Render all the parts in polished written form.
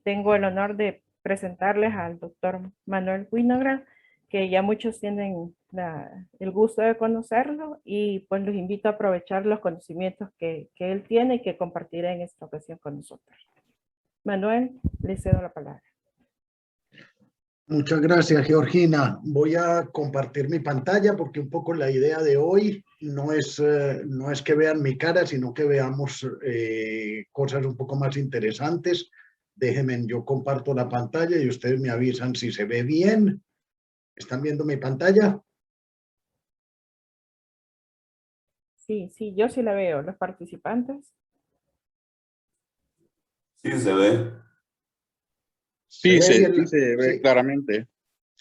tengo el honor de presentarles al doctor Manuel Winograd, que ya muchos tienen el gusto de conocerlo y pues los invito a aprovechar los conocimientos que él tiene y que compartirá en esta ocasión con nosotros. Manuel, le cedo la palabra. Muchas gracias, Georgina. Voy a compartir mi pantalla porque un poco la idea de hoy no es que vean mi cara, sino que veamos cosas un poco más interesantes. Déjenme, yo comparto la pantalla y ustedes me avisan si se ve bien. ¿Están viendo mi pantalla? Sí, yo sí la veo. ¿Los participantes? Sí, se ve. Sí, Sí se ve sí. claramente.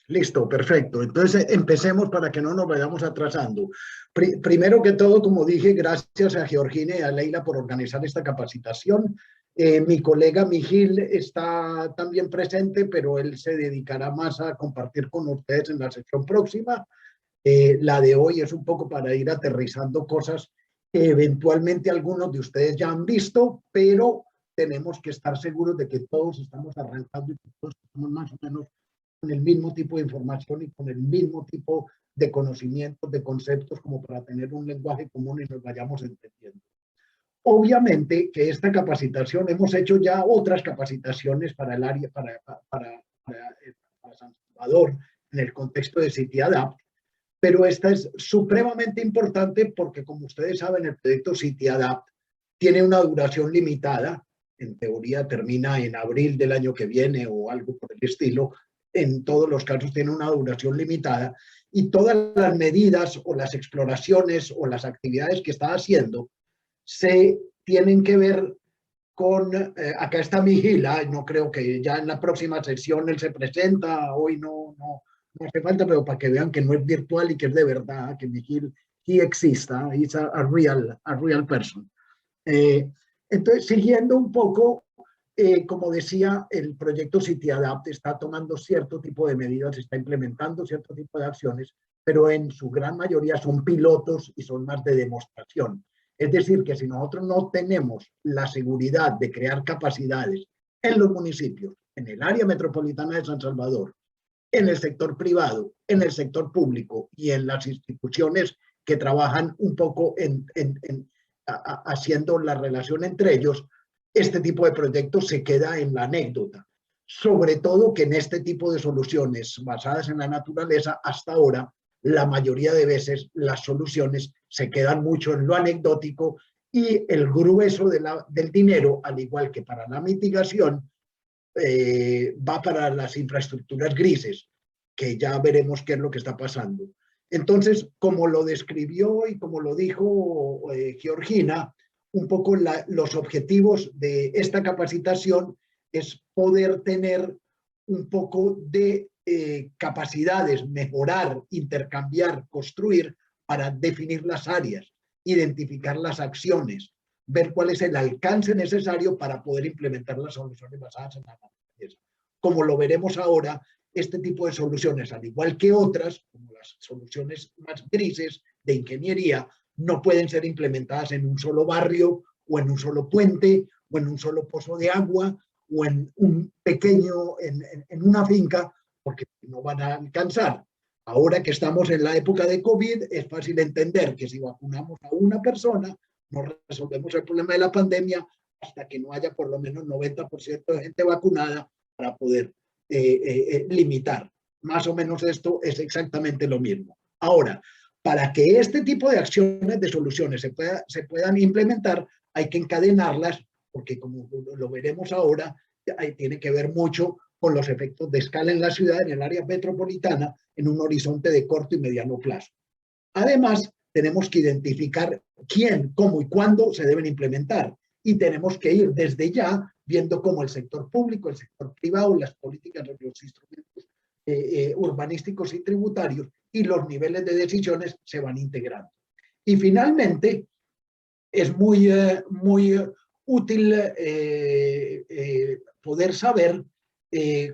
Listo, perfecto. Entonces empecemos para que no nos vayamos atrasando. Primero que todo, como dije, gracias a Georgina y a Leila por organizar esta capacitación. Mi colega Mijil está también presente, pero él se dedicará más a compartir con ustedes en la sección próxima. La de hoy es un poco para ir aterrizando cosas que eventualmente algunos de ustedes ya han visto, pero tenemos que estar seguros de que todos estamos arrancando y que todos estamos más o menos con el mismo tipo de información y con el mismo tipo de conocimientos, de conceptos, como para tener un lenguaje común y nos vayamos entendiendo. Obviamente que esta capacitación, hemos hecho ya otras capacitaciones para el área, para San Salvador, en el contexto de CityAdapt, pero esta es supremamente importante porque, como ustedes saben, el proyecto CityAdapt tiene una duración limitada. En teoría termina en abril del año que viene o algo por el estilo. En todos los casos tiene una duración limitada y todas las medidas o las exploraciones o las actividades que está haciendo se tienen que ver con, acá está Mijila, no creo que ya en la próxima sesión él se presenta, hoy no hace falta, pero para que vean que no es virtual y que es de verdad, que Mijil sí exista, he's a real person. Entonces, siguiendo un poco, como decía, el proyecto CityAdapt está tomando cierto tipo de medidas, está implementando cierto tipo de acciones, pero en su gran mayoría son pilotos y son más de demostración. Es decir, que si nosotros no tenemos la seguridad de crear capacidades en los municipios, en el área metropolitana de San Salvador, en el sector privado, en el sector público y en las instituciones que trabajan un poco haciendo la relación entre ellos, este tipo de proyectos se queda en la anécdota. Sobre todo que en este tipo de soluciones basadas en la naturaleza, hasta ahora, la mayoría de veces las soluciones se quedan mucho en lo anecdótico y el grueso del dinero, al igual que para la mitigación, va para las infraestructuras grises, que ya veremos qué es lo que está pasando. Entonces, como lo describió y como lo dijo Georgina, un poco los objetivos de esta capacitación es poder tener un poco de capacidades, mejorar, intercambiar, construir para definir las áreas, identificar las acciones, ver cuál es el alcance necesario para poder implementar las soluciones basadas en la naturaleza. Como lo veremos ahora, este tipo de soluciones, al igual que otras, como las soluciones más grises de ingeniería, no pueden ser implementadas en un solo barrio o en un solo puente o en un solo pozo de agua o en un pequeño, en una finca, porque no van a alcanzar. Ahora que estamos en la época de COVID, es fácil entender que si vacunamos a una persona, no resolvemos el problema de la pandemia hasta que no haya por lo menos 90% de gente vacunada para poder limitar. Más o menos esto es exactamente lo mismo. Ahora, para que este tipo de acciones, de soluciones se puedan implementar, hay que encadenarlas, porque como lo veremos ahora, tiene que ver mucho con los efectos de escala en la ciudad, en el área metropolitana, en un horizonte de corto y mediano plazo. Además, tenemos que identificar quién, cómo y cuándo se deben implementar. Y tenemos que ir desde ya viendo cómo el sector público, el sector privado, las políticas, los instrumentos urbanísticos y tributarios y los niveles de decisiones se van integrando. Y finalmente, es muy útil poder saber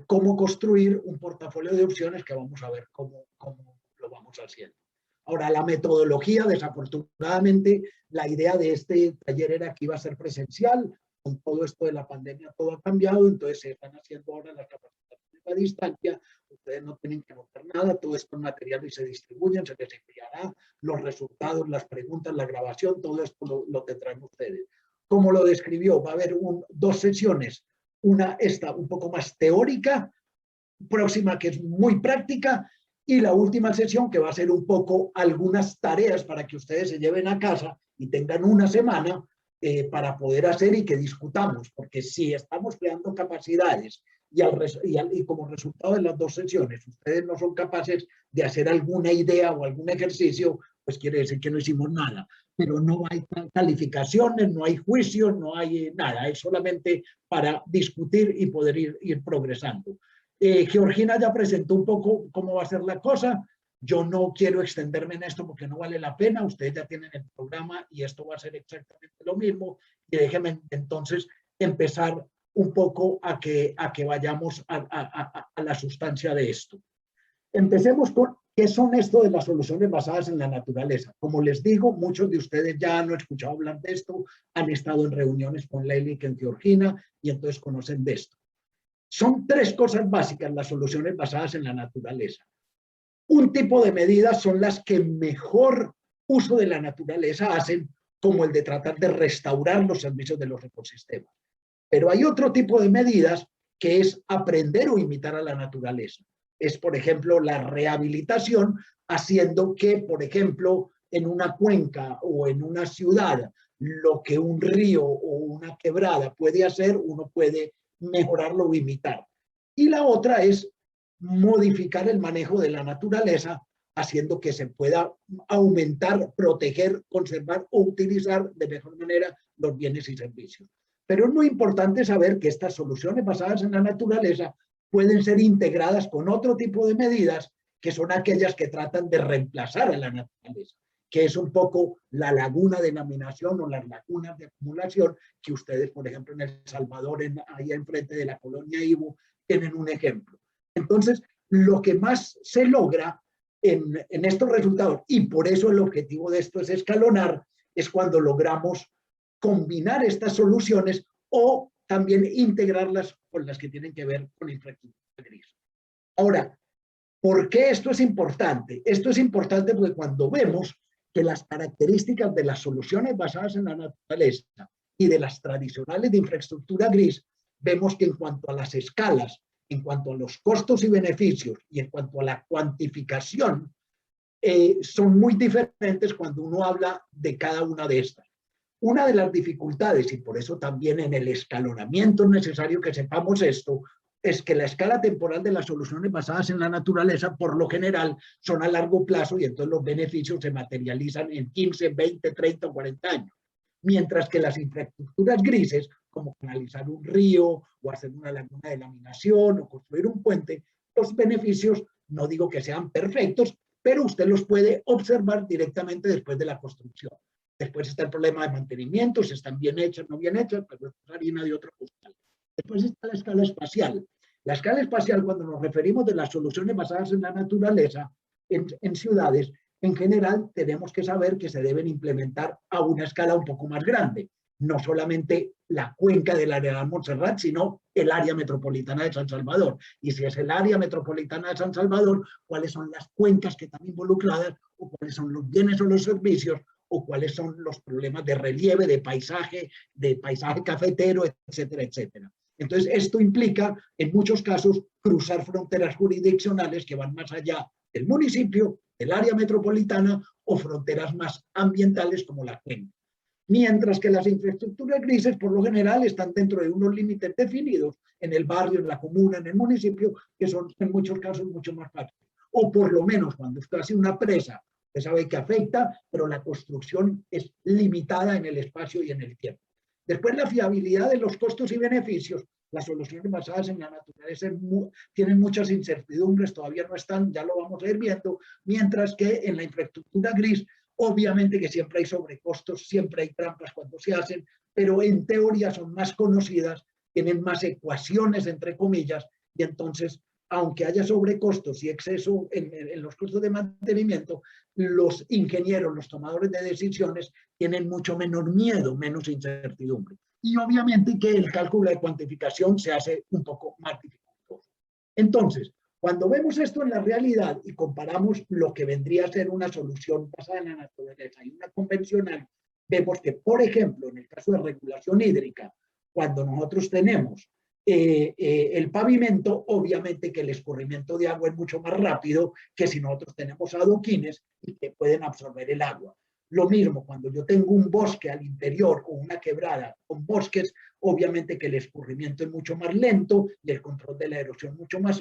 cómo construir un portafolio de opciones que vamos a ver cómo lo vamos haciendo. Ahora, la metodología, desafortunadamente, la idea de este taller era que iba a ser presencial, con todo esto de la pandemia todo ha cambiado, entonces se están haciendo ahora las capacitaciones a distancia, ustedes no tienen que anotar nada, todo esto es material y se distribuyen, se les enviará los resultados, las preguntas, la grabación, todo esto lo tendrán ustedes. Como lo describió, va a haber dos sesiones, una esta un poco más teórica, próxima que es muy práctica, y la última sesión que va a ser un poco algunas tareas para que ustedes se lleven a casa y tengan una semana para poder hacer y que discutamos, porque si estamos creando capacidades y como resultado de las dos sesiones ustedes no son capaces de hacer alguna idea o algún ejercicio, pues quiere decir que no hicimos nada. Pero no hay calificaciones, no hay juicios, no hay nada, es solamente para discutir y poder ir progresando. Georgina ya presentó un poco cómo va a ser la cosa. Yo no quiero extenderme en esto porque no vale la pena. Ustedes ya tienen el programa y esto va a ser exactamente lo mismo. Y déjenme entonces empezar un poco a que vayamos a la sustancia de esto. Empecemos con qué son esto de las soluciones basadas en la naturaleza. Como les digo, muchos de ustedes ya han escuchado hablar de esto, han estado en reuniones con Leila y Georgina y entonces conocen de esto. Son tres cosas básicas las soluciones basadas en la naturaleza. Un tipo de medidas son las que mejor uso de la naturaleza hacen, como el de tratar de restaurar los servicios de los ecosistemas. Pero hay otro tipo de medidas que es aprender o imitar a la naturaleza. Es, por ejemplo, la rehabilitación, haciendo que, por ejemplo, en una cuenca o en una ciudad, lo que un río o una quebrada puede hacer, uno puede mejorarlo o imitar. Y la otra es modificar el manejo de la naturaleza, haciendo que se pueda aumentar, proteger, conservar o utilizar de mejor manera los bienes y servicios. Pero es muy importante saber que estas soluciones basadas en la naturaleza pueden ser integradas con otro tipo de medidas que son aquellas que tratan de reemplazar a la naturaleza, que es un poco la laguna de laminación o las lagunas de acumulación que ustedes, por ejemplo, en El Salvador, ahí enfrente de la colonia Ibu, tienen un ejemplo. Entonces, lo que más se logra en estos resultados, y por eso el objetivo de esto es escalonar, es cuando logramos combinar estas soluciones o también integrarlas con las que tienen que ver con infraestructura gris. Ahora, ¿por qué esto es importante? Esto es importante porque cuando vemos que las características de las soluciones basadas en la naturaleza y de las tradicionales de infraestructura gris, vemos que en cuanto a las escalas, en cuanto a los costos y beneficios y en cuanto a la cuantificación, son muy diferentes cuando uno habla de cada una de estas. Una de las dificultades, y por eso también en el escalonamiento es necesario que sepamos esto, es que la escala temporal de las soluciones basadas en la naturaleza, por lo general, son a largo plazo y entonces los beneficios se materializan en 15, 20, 30 o 40 años. Mientras que las infraestructuras grises, como canalizar un río o hacer una laguna de laminación o construir un puente, los beneficios, no digo que sean perfectos, pero usted los puede observar directamente después de la construcción. Después está el problema de mantenimiento, si están bien hechas, no bien hechas, pero es harina de otro costal. Después está la escala espacial. La escala espacial, cuando nos referimos de las soluciones basadas en la naturaleza, en ciudades, en general tenemos que saber que se deben implementar a una escala un poco más grande. No solamente la cuenca del Arenal Montserrat, sino el área metropolitana de San Salvador. Y si es el área metropolitana de San Salvador, cuáles son las cuencas que están involucradas o cuáles son los bienes o los servicios o cuáles son los problemas de relieve, de paisaje cafetero, etcétera, etcétera. Entonces, esto implica, en muchos casos, cruzar fronteras jurisdiccionales que van más allá del municipio, del área metropolitana o fronteras más ambientales como la cuenca. Mientras que las infraestructuras grises, por lo general, están dentro de unos límites definidos en el barrio, en la comuna, en el municipio, que son en muchos casos mucho más fáciles. O por lo menos cuando usted hace una presa, usted sabe que afecta, pero la construcción es limitada en el espacio y en el tiempo. Después, la fiabilidad de los costos y beneficios. Las soluciones basadas en la naturaleza tienen muchas incertidumbres, todavía no están, ya lo vamos a ir viendo, mientras que en la infraestructura gris, obviamente que siempre hay sobrecostos, siempre hay trampas cuando se hacen, pero en teoría son más conocidas, tienen más ecuaciones, entre comillas, y entonces aunque haya sobrecostos y exceso en los costos de mantenimiento, los ingenieros, los tomadores de decisiones tienen mucho menos miedo, menos incertidumbre. Y obviamente que el cálculo de cuantificación se hace un poco más dificultoso. Entonces, cuando vemos esto en la realidad y comparamos lo que vendría a ser una solución basada en la naturaleza y una convencional, vemos que, por ejemplo, en el caso de regulación hídrica, cuando nosotros tenemos el pavimento, obviamente que el escurrimiento de agua es mucho más rápido que si nosotros tenemos adoquines y que pueden absorber el agua. Lo mismo cuando yo tengo un bosque al interior o una quebrada con bosques, obviamente que el escurrimiento es mucho más lento y el control de la erosión mucho más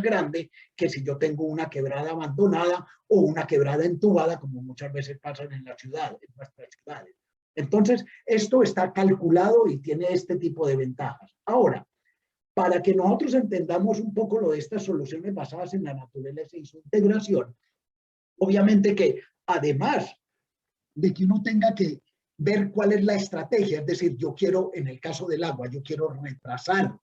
grande que si yo tengo una quebrada abandonada o una quebrada entubada, como muchas veces pasa en la ciudad, en nuestras ciudades. Entonces, esto está calculado y tiene este tipo de ventajas. Ahora, para que nosotros entendamos un poco lo de estas soluciones basadas en la naturaleza y su integración, obviamente que además de que uno tenga que ver cuál es la estrategia, es decir, yo quiero, en el caso del agua, yo quiero retrasar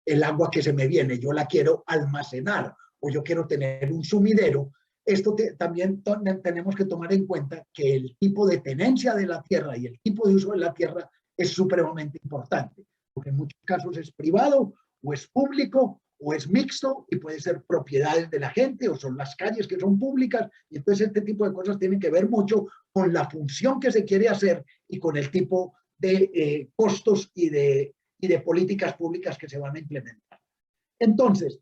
el agua que se me viene, yo la quiero almacenar o yo quiero tener un sumidero. Esto también tenemos que tomar en cuenta que el tipo de tenencia de la tierra y el tipo de uso de la tierra es supremamente importante, porque en muchos casos es privado o es público o es mixto y puede ser propiedades de la gente o son las calles que son públicas, y entonces este tipo de cosas tienen que ver mucho con la función que se quiere hacer y con el tipo de costos y de políticas públicas que se van a implementar. Entonces,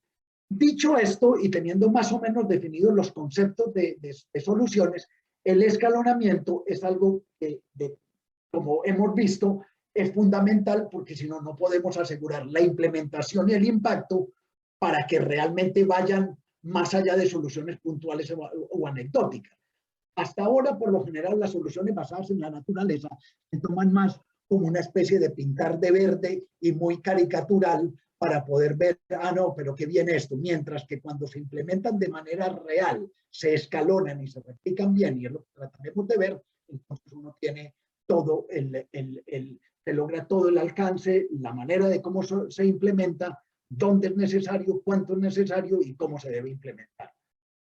dicho esto y teniendo más o menos definidos los conceptos de soluciones, el escalonamiento es algo que, como hemos visto, es fundamental porque si no, no podemos asegurar la implementación y el impacto para que realmente vayan más allá de soluciones puntuales o anecdóticas. Hasta ahora, por lo general, las soluciones basadas en la naturaleza se toman más como una especie de pintar de verde y muy caricatural para poder ver, ah, no, pero qué bien esto, mientras que cuando se implementan de manera real, se escalonan y se replican bien, y es lo que trataremos de ver, entonces uno tiene todo se logra todo el alcance, la manera de cómo se implementa, dónde es necesario, cuánto es necesario y cómo se debe implementar.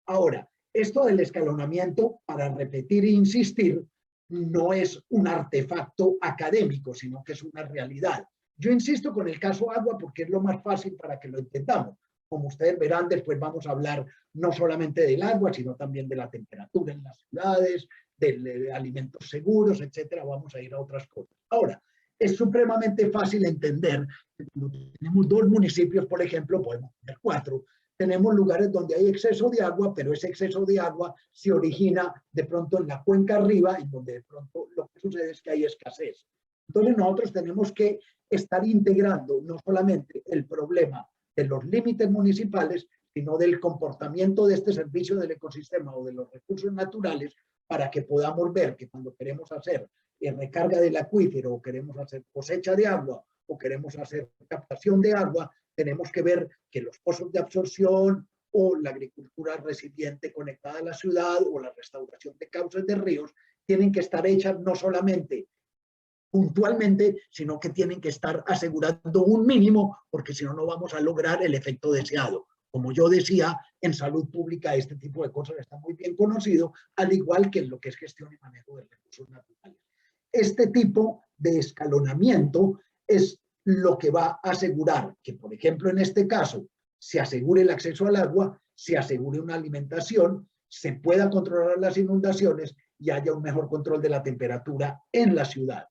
Ahora, esto del escalonamiento, para repetir e insistir, no es un artefacto académico, sino que es una realidad. Yo insisto con el caso agua porque es lo más fácil para que lo entendamos. Como ustedes verán, después vamos a hablar no solamente del agua, sino también de la temperatura en las ciudades, de alimentos seguros, etcétera. Vamos a ir a otras cosas. Ahora, es supremamente fácil entender que cuando tenemos dos municipios, por ejemplo, podemos tener 4, tenemos lugares donde hay exceso de agua, pero ese exceso de agua se origina de pronto en la cuenca arriba, en donde de pronto lo que sucede es que hay escasez. Entonces nosotros tenemos que estar integrando no solamente el problema de los límites municipales, sino del comportamiento de este servicio del ecosistema o de los recursos naturales, para que podamos ver que cuando queremos hacer recarga del acuífero, o queremos hacer cosecha de agua, o queremos hacer captación de agua, tenemos que ver que los pozos de absorción o la agricultura resiliente conectada a la ciudad o la restauración de cauces de ríos tienen que estar hechas no solamente puntualmente, sino que tienen que estar asegurando un mínimo, porque si no, no vamos a lograr el efecto deseado. Como yo decía, en salud pública este tipo de cosas está muy bien conocido, al igual que en lo que es gestión y manejo de recursos naturales. Este tipo de escalonamiento es lo que va a asegurar que, por ejemplo, en este caso, se asegure el acceso al agua, se asegure una alimentación, se pueda controlar las inundaciones y haya un mejor control de la temperatura en la ciudad.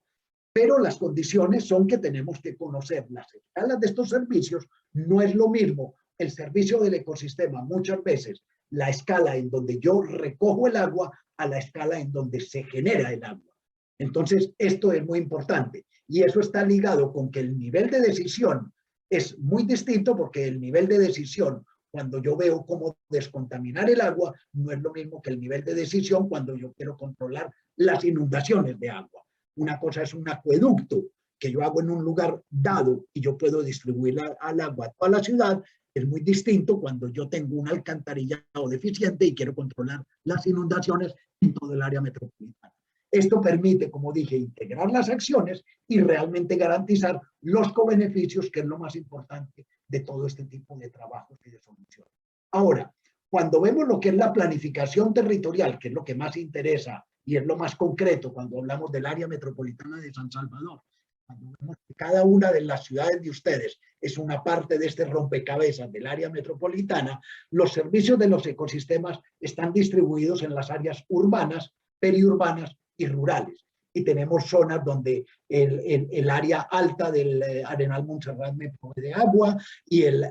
Pero las condiciones son que tenemos que conocer las escalas de estos servicios. No es lo mismo el servicio del ecosistema, muchas veces la escala en donde yo recojo el agua a la escala en donde se genera el agua. Entonces, esto es muy importante y eso está ligado con que el nivel de decisión es muy distinto, porque el nivel de decisión cuando yo veo cómo descontaminar el agua no es lo mismo que el nivel de decisión cuando yo quiero controlar las inundaciones de agua. Una cosa es un acueducto que yo hago en un lugar dado y yo puedo distribuir al agua a toda la ciudad. Es muy distinto cuando yo tengo un alcantarillado deficiente y quiero controlar las inundaciones en todo el área metropolitana. Esto permite, como dije, integrar las acciones y realmente garantizar los cobeneficios, que es lo más importante de todo este tipo de trabajos y de soluciones. Ahora, cuando vemos lo que es la planificación territorial, que es lo que más interesa y es lo más concreto cuando hablamos del área metropolitana de San Salvador, cuando vemos que cada una de las ciudades de ustedes es una parte de este rompecabezas del área metropolitana, los servicios de los ecosistemas están distribuidos en las áreas urbanas, periurbanas y rurales. Y tenemos zonas donde el área alta del Arenal Montserrat me provee de agua y el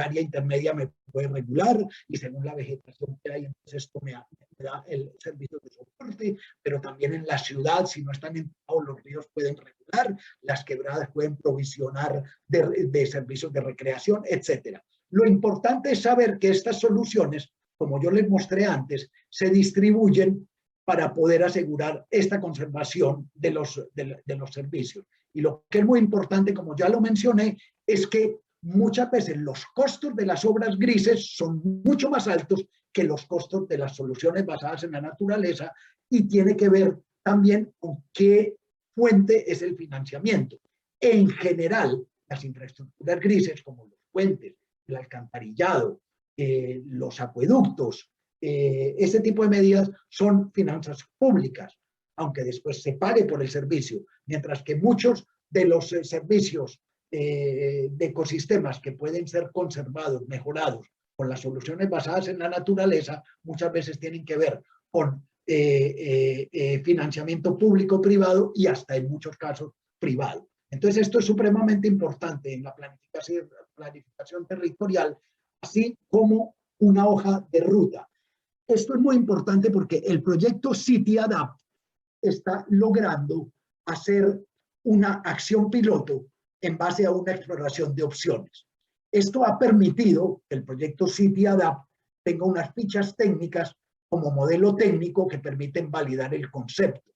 área intermedia me puede regular, y según la vegetación que hay, entonces esto me da el servicio de soporte, pero también en la ciudad, si no están entrados, los ríos pueden regular, las quebradas pueden provisionar de servicios de recreación, etcétera. Lo importante es saber que estas soluciones, como yo les mostré antes, se distribuyen para poder asegurar esta conservación de los servicios. Y lo que es muy importante, como ya lo mencioné, es que muchas veces los costos de las obras grises son mucho más altos que los costos de las soluciones basadas en la naturaleza, y tiene que ver también con qué fuente es el financiamiento. En general, las infraestructuras grises, como los puentes, el alcantarillado, los acueductos, ese tipo de medidas son finanzas públicas, aunque después se pague por el servicio, mientras que muchos de los servicios de ecosistemas que pueden ser conservados, mejorados con las soluciones basadas en la naturaleza, muchas veces tienen que ver con financiamiento público-privado y hasta en muchos casos privado. Entonces esto es supremamente importante en la planificación territorial, así como una hoja de ruta. Esto es muy importante porque el proyecto City Adapt está logrando hacer una acción piloto en base a una exploración de opciones. Esto ha permitido que el proyecto City Adapt tenga unas fichas técnicas como modelo técnico que permiten validar el concepto.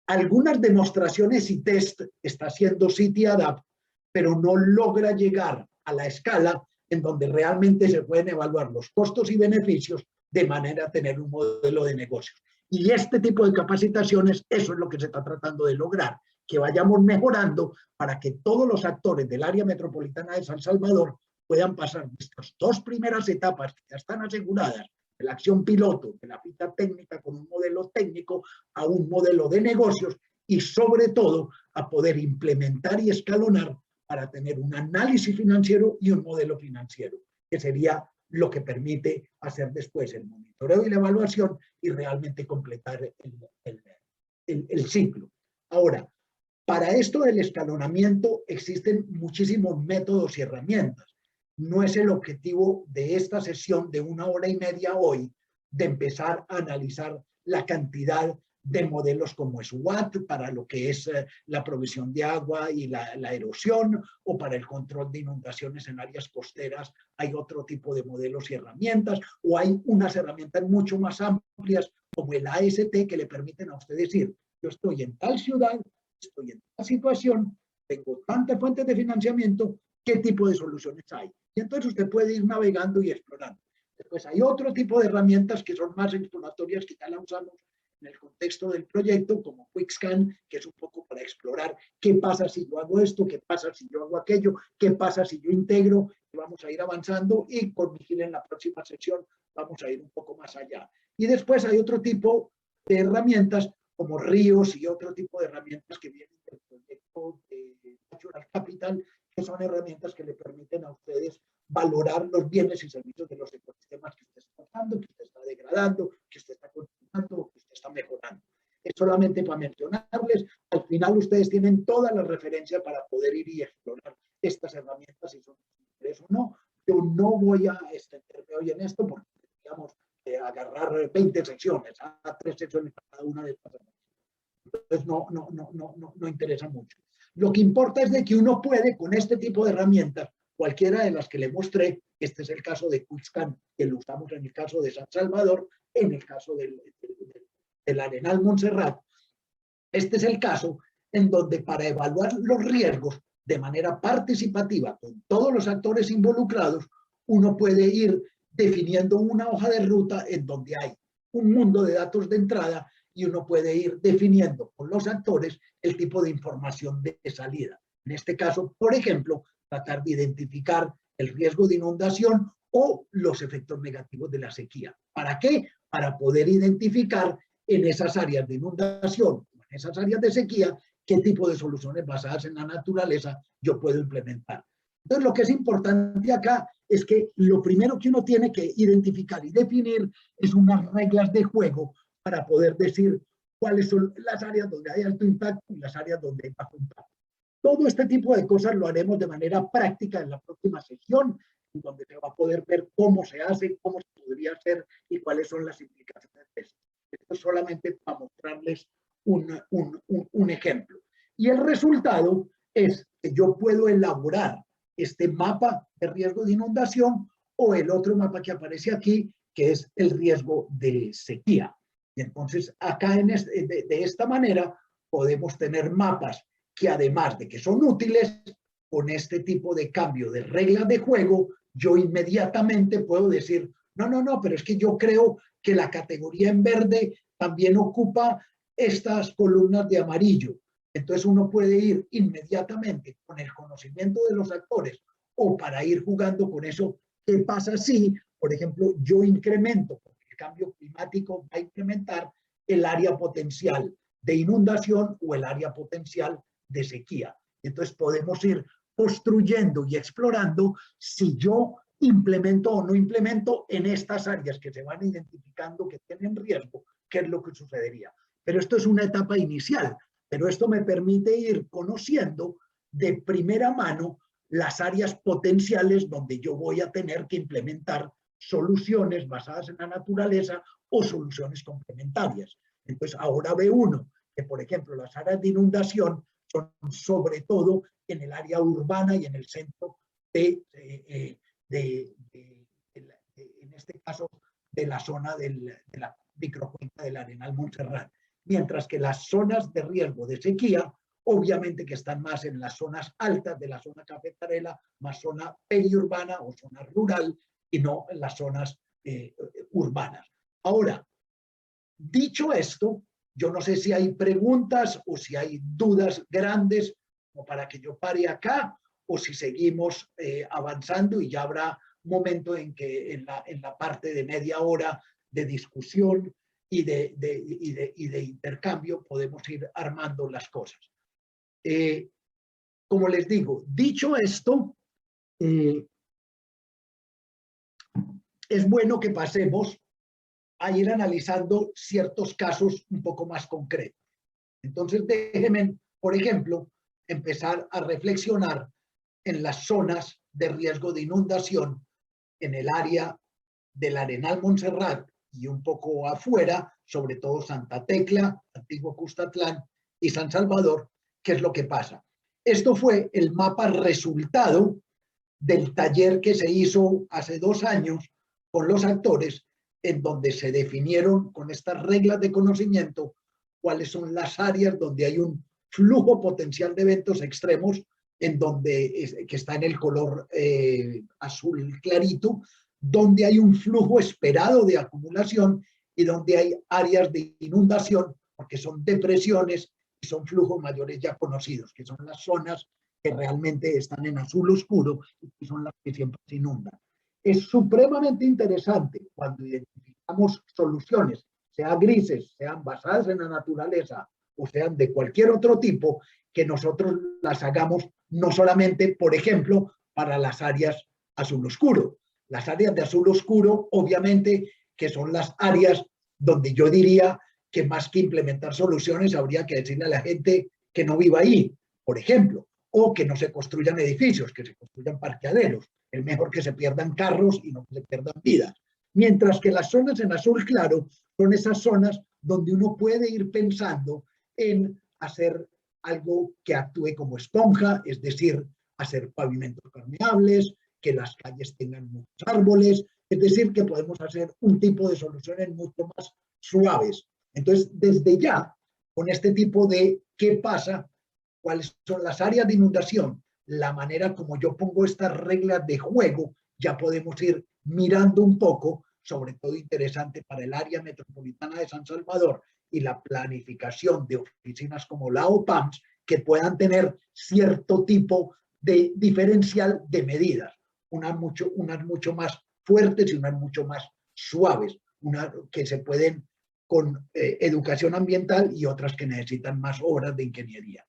Algunas demostraciones y test está haciendo City Adapt, pero no logra llegar a la escala en donde realmente se pueden evaluar los costos y beneficios de manera a tener un modelo de negocios. Y este tipo de capacitaciones, eso es lo que se está tratando de lograr, que vayamos mejorando para que todos los actores del área metropolitana de San Salvador puedan pasar de estas dos primeras etapas que ya están aseguradas, de la acción piloto, de la ficha técnica con un modelo técnico, a un modelo de negocios, y sobre todo a poder implementar y escalonar para tener un análisis financiero y un modelo financiero, que sería lo que permite hacer después el monitoreo y la evaluación y realmente completar el ciclo. Ahora, para esto del escalonamiento existen muchísimos métodos y herramientas. No es el objetivo de esta sesión de 1 hora y media hoy de empezar a analizar la cantidad de modelos como SWOT para lo que es la provisión de agua y la erosión, o para el control de inundaciones en áreas costeras hay otro tipo de modelos y herramientas, o hay unas herramientas mucho más amplias como el AST que le permiten a usted decir: yo estoy en tal ciudad, estoy en tal situación, tengo tantas fuentes de financiamiento, ¿qué tipo de soluciones hay? Y entonces usted puede ir navegando y explorando. Después hay otro tipo de herramientas que son más exploratorias, que ya la usamos en el contexto del proyecto, como QuickScan, que es un poco para explorar qué pasa si yo hago esto, qué pasa si yo hago aquello, qué pasa si yo integro, y vamos a ir avanzando, y con Miguel en la próxima sección vamos a ir un poco más allá. Y después hay otro tipo de herramientas como Ríos y otro tipo de herramientas que vienen del proyecto de Natural Capital, que son herramientas que le permiten a ustedes valorar los bienes y servicios de los ecosistemas que usted está usando, que usted está degradando, que usted está continuando, que usted está mejorando. Es solamente para mencionarles, al final ustedes tienen todas las referencias para poder ir y explorar estas herramientas, si son de interés o no. Yo no voy a extenderme hoy en esto porque digamos agarrar 20 secciones, a 3 secciones para cada una de estas herramientas. Entonces no interesa mucho. Lo que importa es de que uno puede, con este tipo de herramientas, cualquiera de las que le mostré, este es el caso de QuickScan, que lo usamos en el caso de San Salvador, en el caso del Arenal Montserrat, este es el caso en donde para evaluar los riesgos de manera participativa con todos los actores involucrados, uno puede ir definiendo una hoja de ruta en donde hay un mundo de datos de entrada y uno puede ir definiendo con los actores el tipo de información de salida. En este caso, por ejemplo, tratar de identificar el riesgo de inundación o los efectos negativos de la sequía. ¿Para qué? Para poder identificar en esas áreas de inundación, en esas áreas de sequía, qué tipo de soluciones basadas en la naturaleza yo puedo implementar. Entonces, lo que es importante acá es que lo primero que uno tiene que identificar y definir es unas reglas de juego para poder decir cuáles son las áreas donde hay alto impacto y las áreas donde hay bajo impacto. Todo este tipo de cosas lo haremos de manera práctica en la próxima sesión, en donde se va a poder ver cómo se hace, cómo se podría hacer y cuáles son las implicaciones de esto. Esto es solamente para mostrarles un ejemplo. Y el resultado es que yo puedo elaborar este mapa de riesgo de inundación o el otro mapa que aparece aquí, que es el riesgo de sequía. Y entonces acá de esta manera podemos tener mapas que además de que son útiles, con este tipo de cambio de reglas de juego, yo inmediatamente puedo decir, no, pero es que yo creo que la categoría en verde también ocupa estas columnas de amarillo. Entonces uno puede ir inmediatamente con el conocimiento de los actores o para ir jugando con eso. ¿Qué pasa si, por ejemplo, yo incremento, porque el cambio climático va a incrementar el área potencial de inundación o el área potencial de sequía? Entonces podemos ir construyendo y explorando si yo implemento o no implemento en estas áreas que se van identificando que tienen riesgo, qué es lo que sucedería. Pero esto es una etapa inicial, pero esto me permite ir conociendo de primera mano las áreas potenciales donde yo voy a tener que implementar soluciones basadas en la naturaleza o soluciones complementarias. Entonces ahora ve uno que, por ejemplo, las áreas de inundación son sobre todo en el área urbana y en el centro en este caso, de la zona de la microcuenca del Arenal Montserrat. Mientras que las zonas de riesgo de sequía, obviamente que están más en las zonas altas de la zona cafetalera, más zona periurbana o zona rural, y no en las zonas urbanas. Ahora, dicho esto, yo no sé si hay preguntas o si hay dudas grandes como para que yo pare acá o si seguimos avanzando y ya habrá momento en que en la parte de media hora de discusión y de intercambio podemos ir armando las cosas. Como les digo, dicho esto, es bueno que pasemos a ir analizando ciertos casos un poco más concretos. Entonces, déjenme, por ejemplo, empezar a reflexionar en las zonas de riesgo de inundación en el área del Arenal Montserrat y un poco afuera, sobre todo Santa Tecla, Antiguo Cuscatlán y San Salvador. ¿Qué es lo que pasa? Esto fue el mapa resultado del taller que se hizo hace 2 años con los actores, en donde se definieron con estas reglas de conocimiento cuáles son las áreas donde hay un flujo potencial de eventos extremos, en donde que está en el color azul clarito, donde hay un flujo esperado de acumulación y donde hay áreas de inundación, porque son depresiones y son flujos mayores ya conocidos, que son las zonas que realmente están en azul oscuro y que son las que siempre se inundan. Es supremamente interesante cuando identificamos soluciones, sean grises, sean basadas en la naturaleza o sean de cualquier otro tipo, que nosotros las hagamos no solamente, por ejemplo, para las áreas azul oscuro. Las áreas de azul oscuro, obviamente, que son las áreas donde yo diría que más que implementar soluciones, habría que decirle a la gente que no viva ahí, por ejemplo, o que no se construyan edificios, que se construyan parqueaderos. Es mejor que se pierdan carros y no que se pierdan vidas. Mientras que las zonas en azul claro son esas zonas donde uno puede ir pensando en hacer algo que actúe como esponja, es decir, hacer pavimentos permeables, que las calles tengan muchos árboles, es decir, que podemos hacer un tipo de soluciones mucho más suaves. Entonces, desde ya, con este tipo de qué pasa, cuáles son las áreas de inundación, la manera como yo pongo estas reglas de juego, ya podemos ir mirando un poco, sobre todo interesante para el área metropolitana de San Salvador y la planificación de oficinas como la OPAMS que puedan tener cierto tipo de diferencial de medidas, unas mucho más fuertes y unas mucho más suaves, unas que se pueden con educación ambiental y otras que necesitan más horas de ingeniería.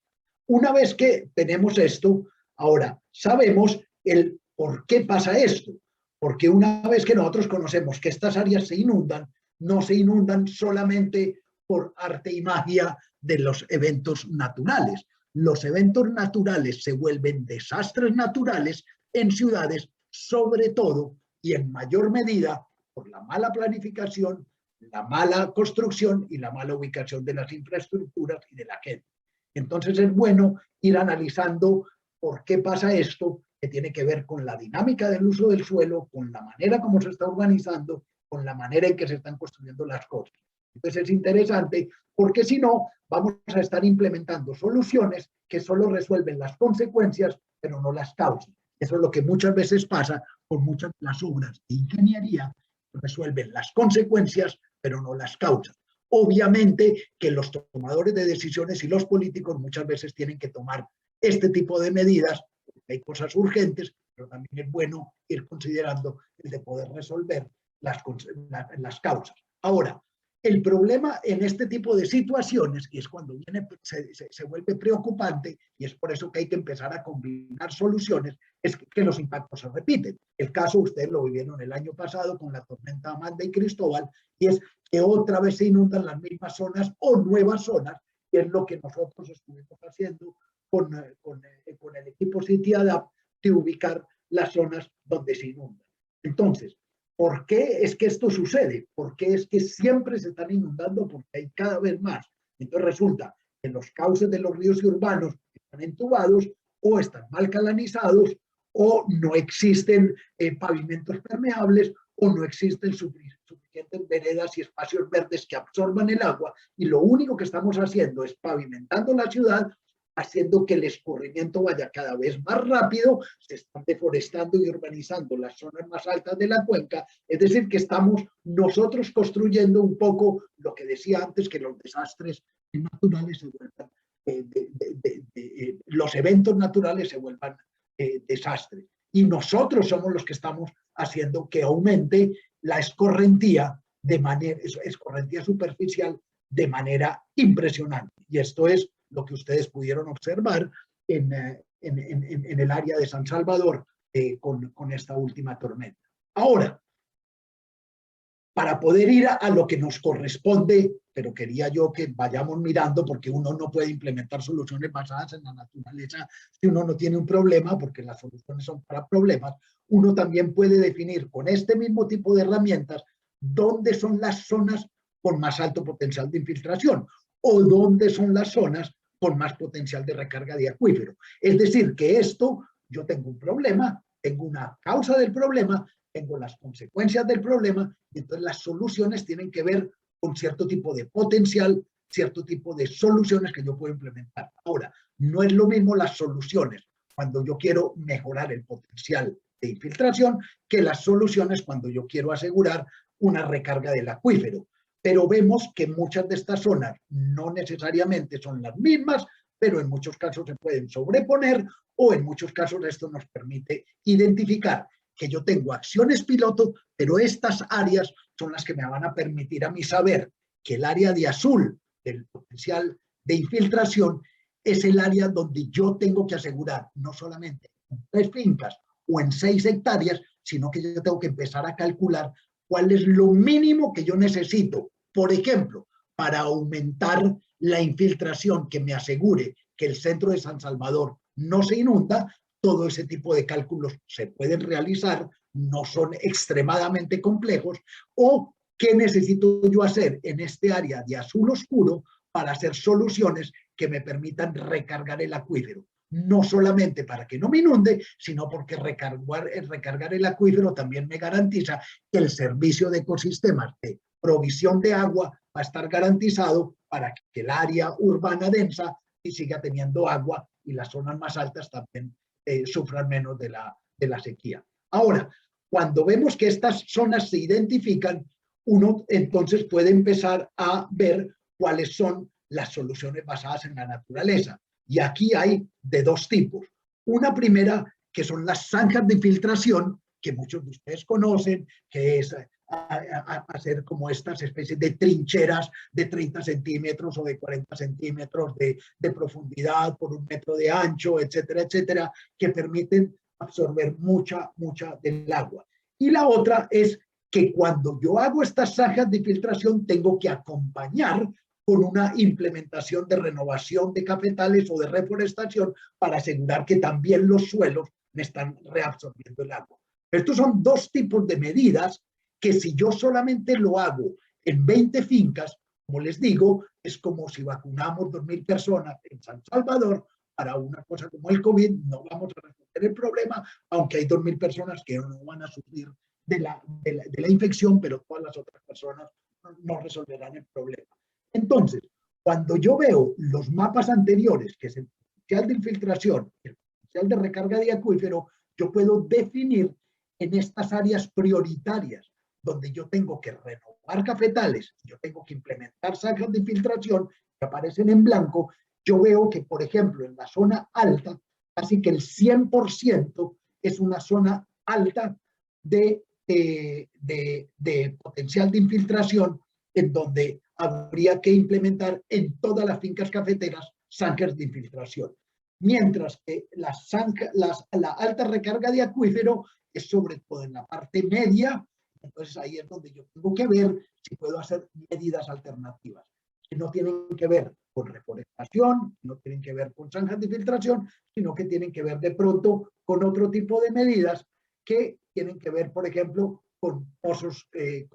Una vez que tenemos esto, ahora sabemos el por qué pasa esto, porque una vez que nosotros conocemos que estas áreas se inundan, no se inundan solamente por arte y magia de los eventos naturales. Los eventos naturales se vuelven desastres naturales en ciudades, sobre todo y en mayor medida por la mala planificación, la mala construcción y la mala ubicación de las infraestructuras y de la gente. Entonces es bueno ir analizando por qué pasa esto, que tiene que ver con la dinámica del uso del suelo, con la manera como se está organizando, con la manera en que se están construyendo las cosas. Entonces es interesante porque si no, vamos a estar implementando soluciones que solo resuelven las consecuencias, pero no las causas. Eso es lo que muchas veces pasa con muchas de las obras de ingeniería, resuelven las consecuencias, pero no las causas. Obviamente que los tomadores de decisiones y los políticos muchas veces tienen que tomar este tipo de medidas, porque hay cosas urgentes, pero también es bueno ir considerando el de poder resolver las causas. Ahora, el problema en este tipo de situaciones, y es cuando se vuelve preocupante, y es por eso que hay que empezar a combinar soluciones, es que los impactos se repiten. El caso, ustedes lo vivieron el año pasado con la tormenta Amanda y Cristóbal, y es que otra vez se inundan las mismas zonas o nuevas zonas, y es lo que nosotros estuvimos haciendo con el equipo CityAdapt de ubicar las zonas donde se inundan. Entonces, ¿por qué es que esto sucede? ¿Por qué es que siempre se están inundando? Porque hay cada vez más. Entonces resulta que los cauces de los ríos y urbanos están entubados o están mal canalizados o no existen pavimentos permeables o no existen suficientes veredas y espacios verdes que absorban el agua, y lo único que estamos haciendo es pavimentando la ciudad, haciendo que el escurrimiento vaya cada vez más rápido, se están deforestando y urbanizando las zonas más altas de la cuenca, es decir, que estamos nosotros construyendo un poco lo que decía antes, que los desastres naturales se vuelvan, los eventos naturales se vuelvan desastres. Y nosotros somos los que estamos haciendo que aumente la escorrentía superficial de manera impresionante. Y esto es lo que ustedes pudieron observar en el área de San Salvador con esta última tormenta. Ahora, para poder ir a lo que nos corresponde, pero quería yo que vayamos mirando, porque uno no puede implementar soluciones basadas en la naturaleza si uno no tiene un problema, porque las soluciones son para problemas. Uno también puede definir con este mismo tipo de herramientas dónde son las zonas con más alto potencial de infiltración o dónde son las zonas con más potencial de recarga de acuífero. Es decir, que esto, yo tengo un problema, tengo una causa del problema, tengo las consecuencias del problema, y entonces las soluciones tienen que ver con cierto tipo de potencial, cierto tipo de soluciones que yo puedo implementar. Ahora, no es lo mismo las soluciones cuando yo quiero mejorar el potencial de infiltración que las soluciones cuando yo quiero asegurar una recarga del acuífero. Pero vemos que muchas de estas zonas no necesariamente son las mismas, pero en muchos casos se pueden sobreponer, o en muchos casos esto nos permite identificar que yo tengo acciones piloto, pero estas áreas son las que me van a permitir a mí saber que el área de azul del potencial de infiltración es el área donde yo tengo que asegurar no solamente en 3 fincas o en 6 hectáreas, sino que yo tengo que empezar a calcular cuál es lo mínimo que yo necesito, por ejemplo, para aumentar la infiltración que me asegure que el centro de San Salvador no se inunda. Todo ese tipo de cálculos se pueden realizar, no son extremadamente complejos. O qué necesito yo hacer en este área de azul oscuro para hacer soluciones que me permitan recargar el acuífero. No solamente para que no me inunde, sino porque recargar el acuífero también me garantiza que el servicio de ecosistemas de provisión de agua va a estar garantizado para que el área urbana densa siga teniendo agua y las zonas más altas también sufran menos de la sequía. Ahora, cuando vemos que estas zonas se identifican, uno entonces puede empezar a ver cuáles son las soluciones basadas en la naturaleza. Y aquí hay de dos tipos. Una primera, que son las zanjas de infiltración, que muchos de ustedes conocen, que es hacer como estas especies de trincheras de 30 centímetros o de 40 centímetros de profundidad por 1 metro de ancho, etcétera, etcétera, que permiten absorber mucha del agua. Y la otra es que cuando yo hago estas zanjas de filtración tengo que acompañar con una implementación de renovación de cafetales o de reforestación para asegurar que también los suelos me están reabsorbiendo el agua. Estos son dos tipos de medidas que si yo solamente lo hago en 20 fincas, como les digo, es como si vacunamos 2.000 personas en San Salvador para una cosa como el COVID, no vamos a resolver el problema, aunque hay 2.000 personas que no van a sufrir de la infección, pero todas las otras personas no resolverán el problema. Entonces, cuando yo veo los mapas anteriores, que es el potencial de infiltración, el potencial de recarga de acuífero, yo puedo definir en estas áreas prioritarias donde yo tengo que renovar cafetales, yo tengo que implementar zanjas de infiltración que aparecen en blanco, yo veo que, por ejemplo, en la zona alta, casi que el 100% es una zona alta de potencial de infiltración, en donde habría que implementar en todas las fincas cafeteras zanjas de infiltración. Mientras que la alta recarga de acuífero es sobre todo en la parte media. Entonces ahí es donde yo tengo que ver si puedo hacer medidas alternativas, que no tienen que ver con reforestación, no tienen que ver con zanjas de filtración, sino que tienen que ver de pronto con otro tipo de medidas que tienen que ver, por ejemplo, con pozos de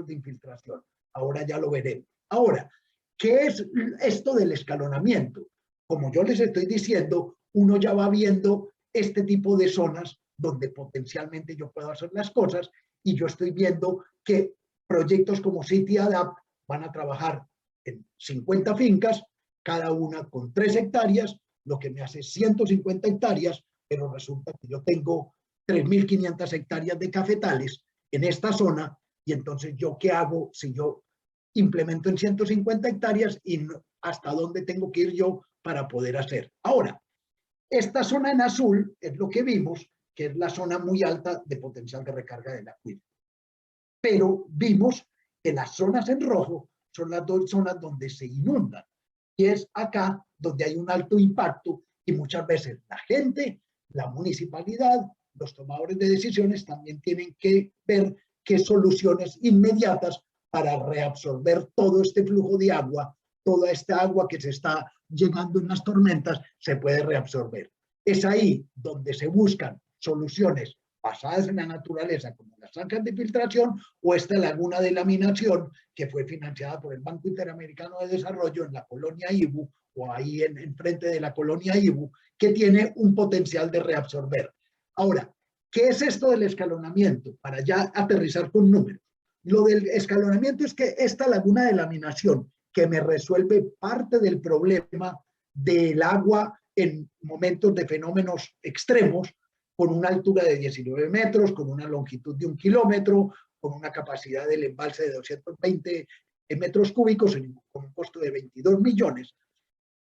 infiltración. Ahora ya lo veremos. Ahora, ¿qué es esto del escalonamiento? Como yo les estoy diciendo, uno ya va viendo este tipo de zonas donde potencialmente yo puedo hacer las cosas, y yo estoy viendo que proyectos como CityAdapt van a trabajar en 50 fincas, cada una con 3 hectáreas, lo que me hace 150 hectáreas, pero resulta que yo tengo 3.500 hectáreas de cafetales en esta zona, y entonces yo qué hago si yo implemento en 150 hectáreas y hasta dónde tengo que ir yo para poder hacer. Ahora, esta zona en azul es lo que vimos, que es la zona muy alta de potencial de recarga del acuífero. Pero vimos que las zonas en rojo son las dos zonas donde se inundan. Y es acá donde hay un alto impacto y muchas veces la gente, la municipalidad, los tomadores de decisiones también tienen que ver qué soluciones inmediatas para reabsorber todo este flujo de agua, toda esta agua que se está llegando en las tormentas, se puede reabsorber. Es ahí donde se buscan soluciones basadas en la naturaleza, como las zanjas de filtración o esta laguna de laminación que fue financiada por el Banco Interamericano de Desarrollo en la colonia Ibu, o ahí en frente de la colonia Ibu, que tiene un potencial de reabsorber. Ahora, ¿qué es esto del escalonamiento? Para ya aterrizar con números. Lo del escalonamiento es que esta laguna de laminación, que me resuelve parte del problema del agua en momentos de fenómenos extremos, con una altura de 19 metros, con una longitud de 1 kilómetro, con una capacidad del embalse de 220 metros cúbicos, con un costo de 22 millones,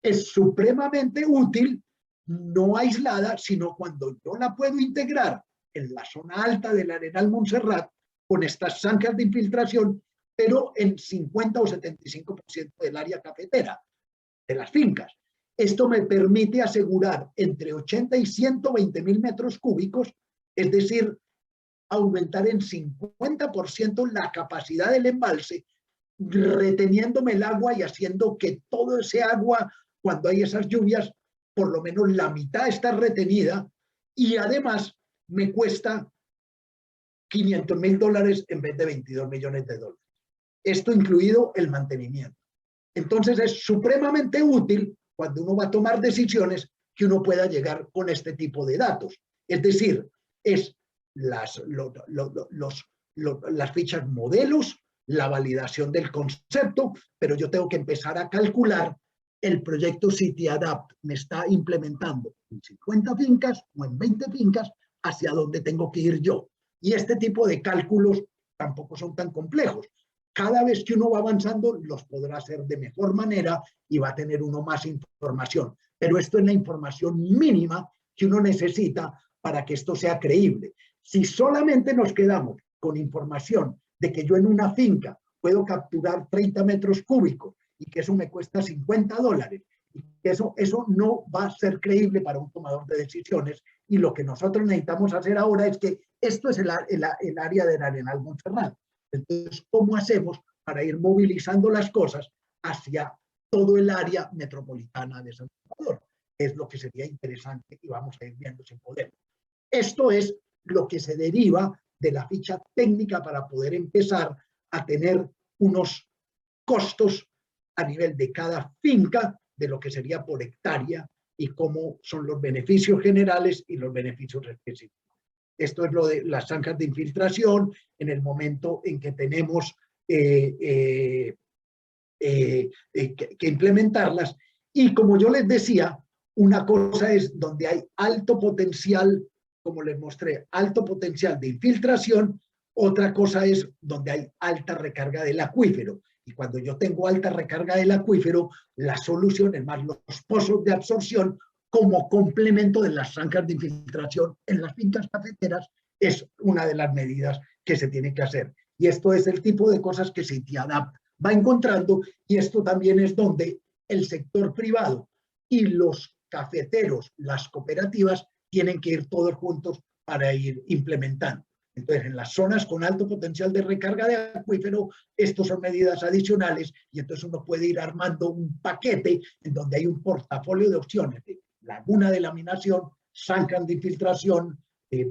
es supremamente útil, no aislada, sino cuando yo la puedo integrar en la zona alta del Arenal Montserrat, con estas zanjas de infiltración, pero en 50 o 75% del área cafetera de las fincas. Esto me permite asegurar entre 80 y 120.000 metros cúbicos, es decir, aumentar en 50% la capacidad del embalse, reteniéndome el agua y haciendo que todo ese agua, cuando hay esas lluvias, por lo menos la mitad está retenida, y además me cuesta $500.000 en vez de 22 millones de dólares. Esto incluido el mantenimiento. Entonces es supremamente útil cuando uno va a tomar decisiones que uno pueda llegar con este tipo de datos. Es decir, es las fichas modelos, la validación del concepto, pero yo tengo que empezar a calcular el proyecto CityAdapt me está implementando en 50 fincas o en 20 fincas, hacia dónde tengo que ir yo. Y este tipo de cálculos tampoco son tan complejos. cada vez que uno va avanzando los podrá hacer de mejor manera y va a tener uno más información. Pero esto es la información mínima que uno necesita para que esto sea creíble. Si solamente nos quedamos con información de que yo en una finca puedo capturar 30 metros cúbicos y que eso me cuesta $50, y que eso no va a ser creíble para un tomador de decisiones. Y lo que nosotros necesitamos hacer ahora es que esto es el área del Arenal Montserrat. Entonces, ¿cómo hacemos para ir movilizando las cosas hacia todo el área metropolitana de San Salvador? Es lo que sería interesante y vamos a ir viendo si podemos. Esto es lo que se deriva de la ficha técnica para poder empezar a tener unos costos a nivel de cada finca de lo que sería por hectárea y cómo son los beneficios generales y los beneficios específicos. Esto es lo de las zanjas de infiltración en el momento en que tenemos que implementarlas. Y como yo les decía, una cosa es donde hay alto potencial, como les mostré, alto potencial de infiltración, otra cosa es donde hay alta recarga del acuífero. Y cuando yo tengo alta recarga del acuífero, la solución es más los pozos de absorción como complemento de las zanjas de infiltración en las fincas cafeteras es una de las medidas que se tiene que hacer. Y esto es el tipo de cosas que Citiadapt va encontrando, y esto también es donde el sector privado y los cafeteros, las cooperativas, tienen que ir todos juntos para ir implementando. Entonces, en las zonas con alto potencial de recarga de acuífero, estos son medidas adicionales y entonces uno puede ir armando un paquete en donde hay un portafolio de opciones de laguna de laminación, zanjas de infiltración,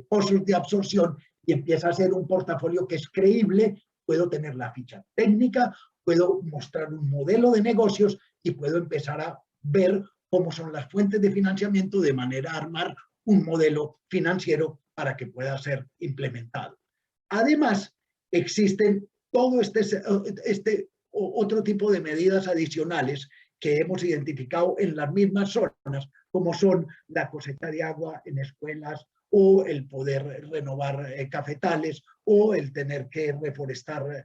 pozos de absorción, y empieza a ser un portafolio que es creíble. Puedo tener la ficha técnica, puedo mostrar un modelo de negocios y puedo empezar a ver cómo son las fuentes de financiamiento de manera a armar un modelo financiero para que pueda ser implementado. Además, existen todo este otro tipo de medidas adicionales que hemos identificado en las mismas zonas, como son la cosecha de agua en escuelas, o el poder renovar cafetales, o el tener que reforestar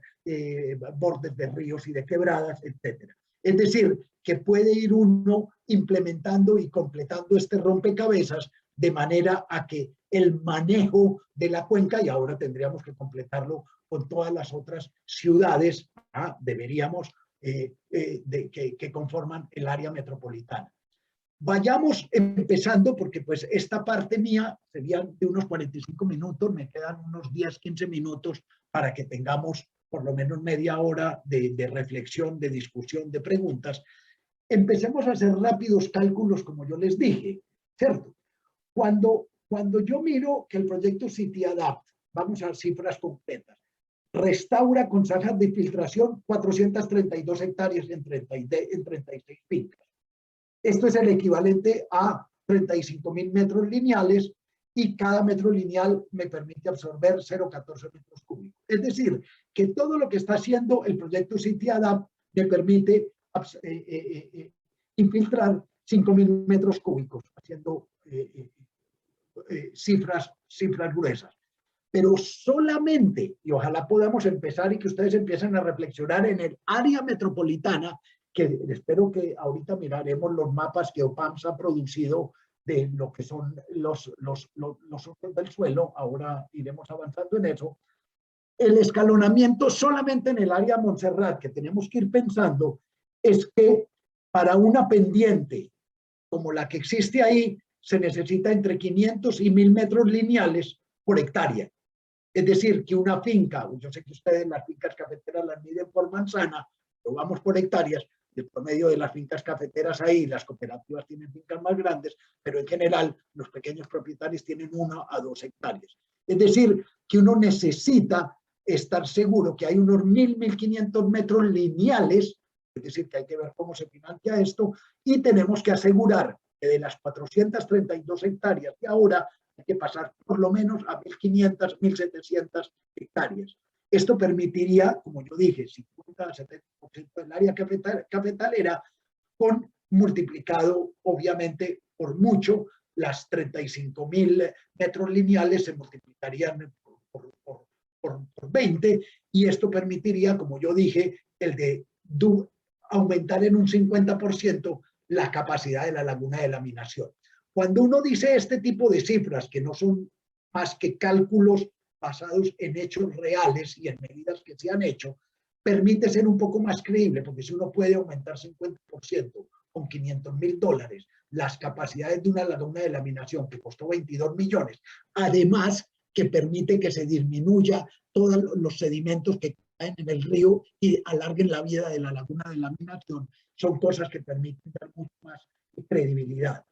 bordes de ríos y de quebradas, etc. Es decir, que puede ir uno implementando y completando este rompecabezas de manera a que el manejo de la cuenca, y ahora tendríamos que completarlo con todas las otras ciudades, deberíamos, que conforman el área metropolitana. Vayamos empezando porque pues esta parte mía serían de unos 45 minutos, me quedan unos 10, 15 minutos para que tengamos por lo menos media hora de reflexión, de discusión, de preguntas. Empecemos a hacer rápidos cálculos, como yo les dije, ¿cierto? Cuando yo miro que el proyecto Citiadapt, vamos a cifras completas, restaura con zanjas de infiltración 432 hectáreas en 36 fincas. Esto es el equivalente a 35.000 metros lineales y cada metro lineal me permite absorber 0,14 metros cúbicos. Es decir, que todo lo que está haciendo el proyecto Citiadapt me permite infiltrar 5.000 metros cúbicos, haciendo cifras gruesas. Pero solamente, y ojalá podamos empezar y que ustedes empiecen a reflexionar en el área metropolitana, que espero que ahorita miraremos los mapas que OPAMS ha producido de lo que son los usos del suelo, ahora iremos avanzando en eso. El escalonamiento solamente en el área Montserrat que tenemos que ir pensando es que para una pendiente como la que existe ahí, se necesita entre 500 y 1.000 metros lineales por hectárea. Es decir, que una finca, yo sé que ustedes las fincas cafeteras las miden por manzana, pero vamos por hectáreas, el promedio de las fincas cafeteras ahí, las cooperativas tienen fincas más grandes, pero en general los pequeños propietarios tienen 1 a 2 hectáreas. Es decir, que uno necesita estar seguro que hay unos 1.000, 1.500 metros lineales, es decir, que hay que ver cómo se financia esto, y tenemos que asegurar que de las 432 hectáreas de ahora hay que pasar por lo menos a 1.500, 1.700 hectáreas. Esto permitiría, como yo dije, 50 a 70% del área cafetalera, con multiplicado obviamente por mucho, las 35.000 metros lineales se multiplicarían por 20 y esto permitiría, como yo dije, el de aumentar en un 50% la capacidad de la laguna de laminación. Cuando uno dice este tipo de cifras, que no son más que cálculos basados en hechos reales y en medidas que se han hecho, permite ser un poco más creíble, porque si uno puede aumentar 50% con $500.000 las capacidades de una laguna de laminación que costó 22 millones, además que permite que se disminuya todos los sedimentos que caen en el río y alarguen la vida de la laguna de laminación, son cosas que permiten dar mucho más credibilidad.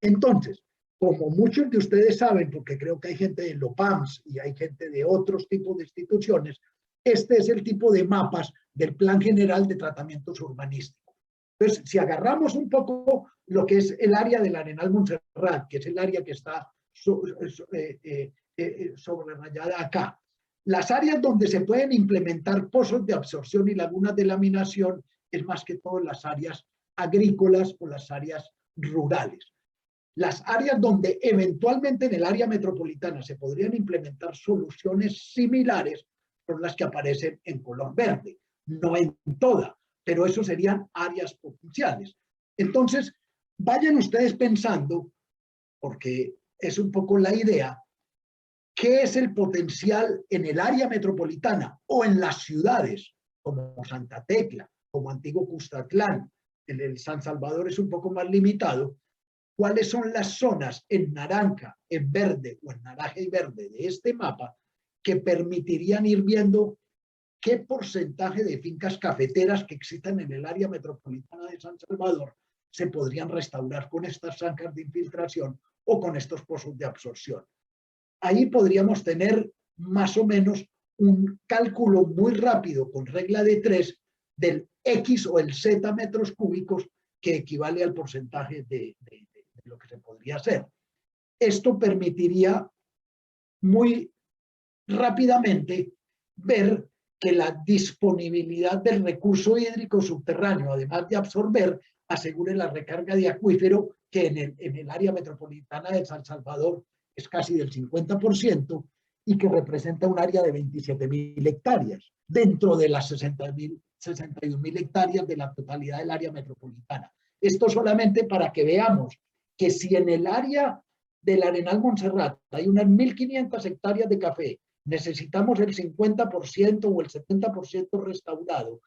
Entonces, como muchos de ustedes saben, porque creo que hay gente de LOPAMS y hay gente de otros tipos de instituciones, este es el tipo de mapas del Plan General de Tratamientos Urbanísticos. Entonces, si agarramos un poco lo que es el área del Arenal Montserrat, que es el área que está sobrerayada acá, las áreas donde se pueden implementar pozos de absorción y lagunas de laminación es más que todo las áreas agrícolas o las áreas rurales. Las áreas donde eventualmente en el área metropolitana se podrían implementar soluciones similares son las que aparecen en color verde, no en toda, pero eso serían áreas potenciales. Entonces, vayan ustedes pensando, porque es un poco la idea, ¿qué es el potencial en el área metropolitana o en las ciudades como Santa Tecla, como Antiguo Cuscatlán? En el San Salvador es un poco más limitado. ¿Cuáles son las zonas en naranja, en verde o en naranja y verde de este mapa que permitirían ir viendo qué porcentaje de fincas cafeteras que existan en el área metropolitana de San Salvador se podrían restaurar con estas zanjas de infiltración o con estos pozos de absorción? Ahí podríamos tener más o menos un cálculo muy rápido con regla de 3 del X o el Z metros cúbicos que equivale al porcentaje de lo que se podría hacer. Esto permitiría muy rápidamente ver que la disponibilidad del recurso hídrico subterráneo, además de absorber, asegure la recarga de acuífero, que en el área metropolitana de San Salvador es casi del 50% y que representa un área de 27.000 hectáreas, dentro de las 61.000 hectáreas de la totalidad del área metropolitana. Esto solamente para que veamos que si en el área del Arenal Montserrat hay unas 1.500 hectáreas de café, necesitamos el 50% o el 70% restaurado,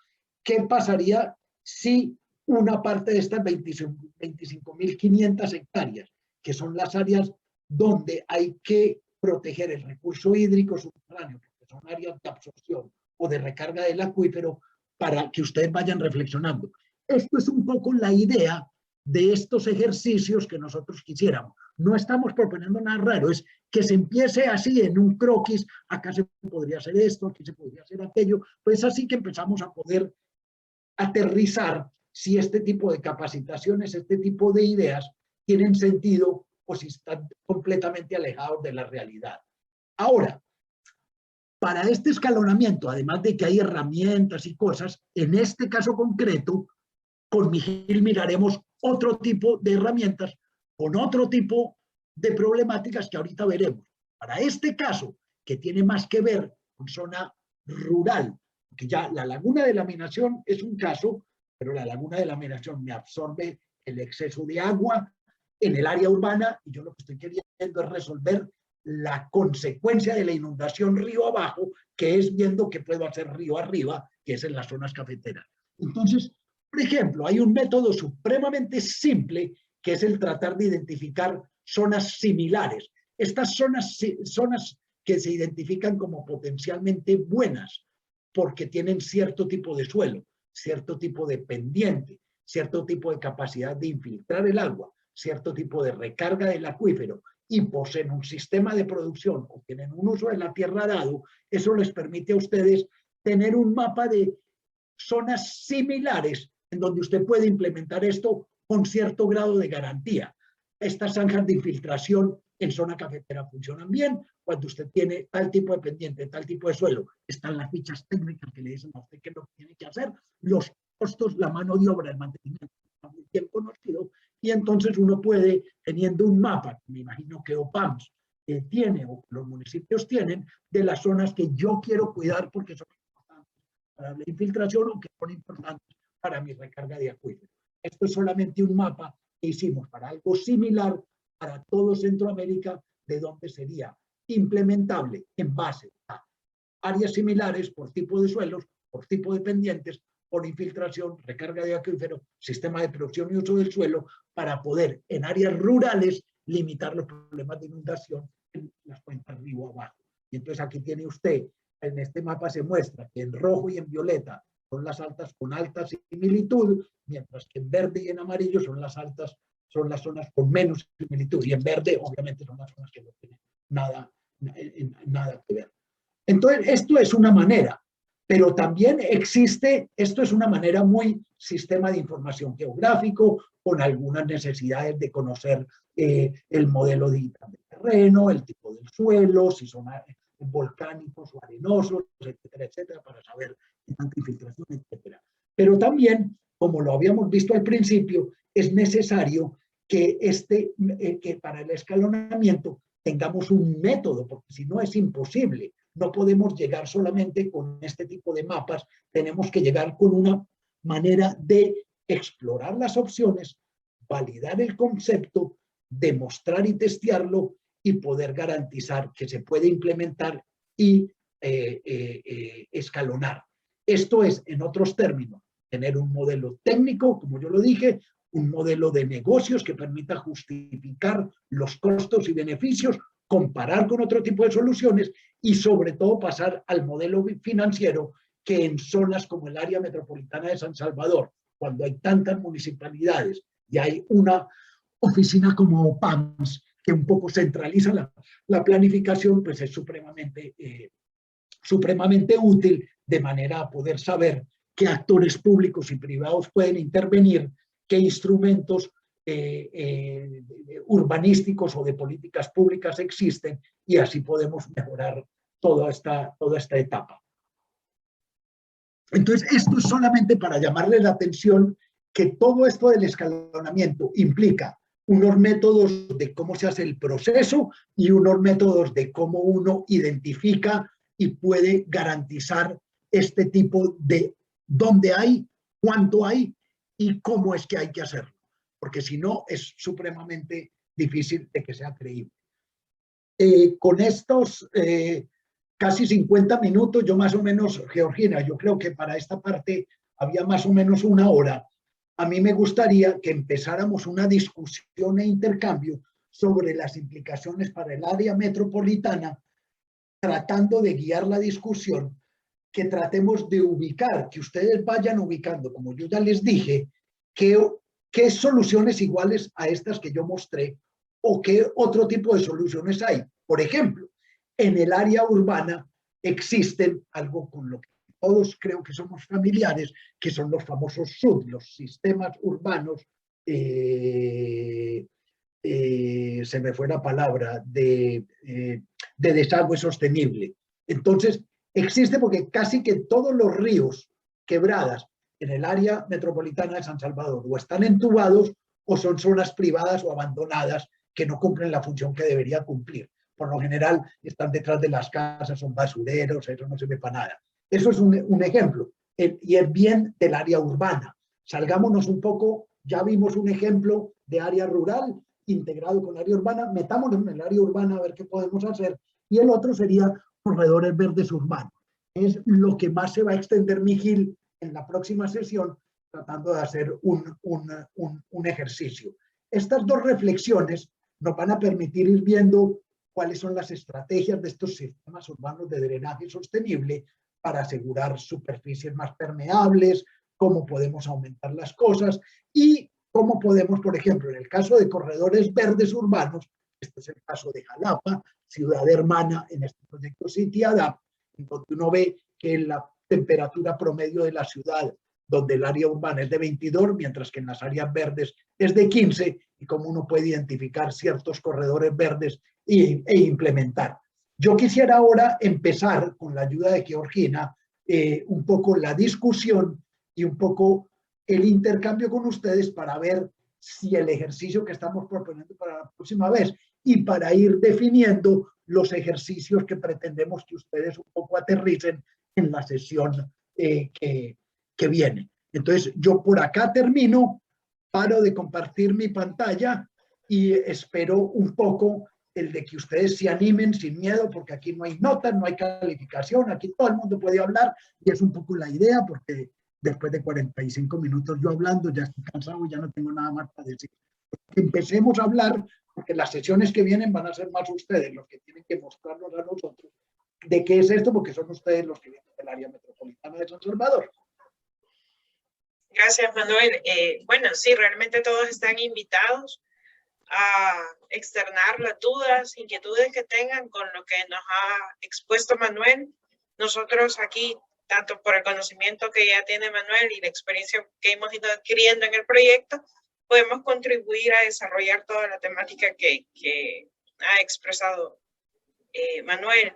¿qué pasaría si una parte de estas 25.500 hectáreas, que son las áreas donde hay que proteger el recurso hídrico subterráneo, porque son áreas de absorción o de recarga del acuífero, para que ustedes vayan reflexionando? Esto es un poco la idea de estos ejercicios que nosotros quisiéramos. No estamos proponiendo nada raro, es que se empiece así en un croquis, acá se podría hacer esto, aquí se podría hacer aquello, pues así que empezamos a poder aterrizar si este tipo de capacitaciones, este tipo de ideas tienen sentido o si están completamente alejados de la realidad. Ahora, para este escalonamiento, además de que hay herramientas y cosas, en este caso concreto, con Miguel miraremos otro tipo de herramientas con otro tipo de problemáticas que ahorita veremos. Para este caso, que tiene más que ver con zona rural, que ya la laguna de laminación es un caso, pero la laguna de laminación me absorbe el exceso de agua en el área urbana y yo lo que estoy queriendo es resolver la consecuencia de la inundación río abajo, que es viendo qué puedo hacer río arriba, que es en las zonas cafeteras. Entonces, por ejemplo, hay un método supremamente simple que es el tratar de identificar zonas similares. Estas zonas que se identifican como potencialmente buenas porque tienen cierto tipo de suelo, cierto tipo de pendiente, cierto tipo de capacidad de infiltrar el agua, cierto tipo de recarga del acuífero y poseen un sistema de producción o tienen un uso de la tierra dado, eso les permite a ustedes tener un mapa de zonas similares en donde usted puede implementar esto con cierto grado de garantía. Estas zanjas de infiltración en zona cafetera funcionan bien cuando usted tiene tal tipo de pendiente, tal tipo de suelo. Están las fichas técnicas que le dicen a usted qué es lo que tiene que hacer, los costos, la mano de obra, el mantenimiento está muy bien conocido y entonces uno puede, teniendo un mapa, me imagino que OPAMS tiene o que los municipios tienen de las zonas que yo quiero cuidar porque son importantes para la infiltración o que son importantes para mi recarga de acuíferos. Esto es solamente un mapa que hicimos para algo similar para todo Centroamérica, de donde sería implementable en base a áreas similares por tipo de suelos, por tipo de pendientes, por infiltración, recarga de acuífero, sistema de producción y uso del suelo, para poder en áreas rurales limitar los problemas de inundación en las cuencas río abajo. Y entonces aquí tiene usted, en este mapa se muestra que en rojo y en violeta son las altas con alta similitud, mientras que en verde y en amarillo son las altas, son las zonas con menos similitud, y en verde obviamente son las zonas que no tienen nada que ver. Entonces, esto es una manera, pero también existe, esto es una manera muy sistema de información geográfico, con algunas necesidades de conocer el modelo digital del terreno, el tipo del suelo, si son volcánicos o arenosos, etcétera, etcétera, para saber qué tanta infiltración, etcétera. Pero también, como lo habíamos visto al principio, es necesario que, que para el escalonamiento tengamos un método, porque si no es imposible. No podemos llegar solamente con este tipo de mapas, tenemos que llegar con una manera de explorar las opciones, validar el concepto, demostrar y testearlo y poder garantizar que se puede implementar y escalonar. Esto es, en otros términos, tener un modelo técnico, como yo lo dije, un modelo de negocios que permita justificar los costos y beneficios, comparar con otro tipo de soluciones y sobre todo pasar al modelo financiero que en zonas como el área metropolitana de San Salvador, cuando hay tantas municipalidades y hay una oficina como PAMS que un poco centraliza la planificación, pues es supremamente útil de manera a poder saber qué actores públicos y privados pueden intervenir, qué instrumentos urbanísticos o de políticas públicas existen y así podemos mejorar toda esta etapa. Entonces, esto es solamente para llamarles la atención que todo esto del escalonamiento implica unos métodos de cómo se hace el proceso y unos métodos de cómo uno identifica y puede garantizar este tipo de dónde hay, cuánto hay y cómo es que hay que hacerlo, porque si no es supremamente difícil de que sea creíble. Con estos casi 50 minutos, yo más o menos, Georgina, yo creo que para esta parte había más o menos una hora. A mí me gustaría que empezáramos una discusión e intercambio sobre las implicaciones para el área metropolitana, tratando de guiar la discusión, que tratemos de ubicar, que ustedes vayan ubicando, como yo ya les dije, qué soluciones iguales a estas que yo mostré o qué otro tipo de soluciones hay. Por ejemplo, en el área urbana existen algo con lo que todos creo que somos familiares, que son los famosos SUD, los sistemas urbanos, se me fue la palabra, de desagüe sostenible. Entonces, existe porque casi que todos los ríos, quebradas en el área metropolitana de San Salvador o están entubados o son zonas privadas o abandonadas que no cumplen la función que debería cumplir. Por lo general están detrás de las casas, son basureros, eso no sirve para nada. Eso es un ejemplo, y es bien del área urbana. Salgámonos un poco, ya vimos un ejemplo de área rural integrado con área urbana, metámonos en el área urbana a ver qué podemos hacer, y el otro sería corredores verdes urbanos. Es lo que más se va a extender Miguel en la próxima sesión, tratando de hacer un ejercicio. Estas dos reflexiones nos van a permitir ir viendo cuáles son las estrategias de estos sistemas urbanos de drenaje sostenible para asegurar superficies más permeables, cómo podemos aumentar las cosas y cómo podemos, por ejemplo, en el caso de corredores verdes urbanos, este es el caso de Jalapa, ciudad hermana en este proyecto City Adapt, en donde uno ve que la temperatura promedio de la ciudad, donde el área urbana es de 22, mientras que en las áreas verdes es de 15, y cómo uno puede identificar ciertos corredores verdes e implementar. Yo quisiera ahora empezar, con la ayuda de Georgina, un poco la discusión y un poco el intercambio con ustedes para ver si el ejercicio que estamos proponiendo para la próxima vez y para ir definiendo los ejercicios que pretendemos que ustedes un poco aterricen en la sesión que viene. Entonces, yo por acá termino, paro de compartir mi pantalla y espero un poco el de que ustedes se animen sin miedo, porque aquí no hay notas, no hay calificación, aquí todo el mundo puede hablar y es un poco la idea, porque después de 45 minutos yo hablando ya estoy cansado y ya no tengo nada más para decir. Empecemos a hablar, porque las sesiones que vienen van a ser más ustedes los que tienen que mostrarnos a nosotros de qué es esto, porque son ustedes los que vienen del área metropolitana de San Salvador. Gracias, Manuel. Bueno, sí, realmente todos están invitados a externar las dudas, inquietudes que tengan con lo que nos ha expuesto Manuel. Nosotros aquí, tanto por el conocimiento que ya tiene Manuel y la experiencia que hemos ido adquiriendo en el proyecto, podemos contribuir a desarrollar toda la temática que ha expresado Manuel.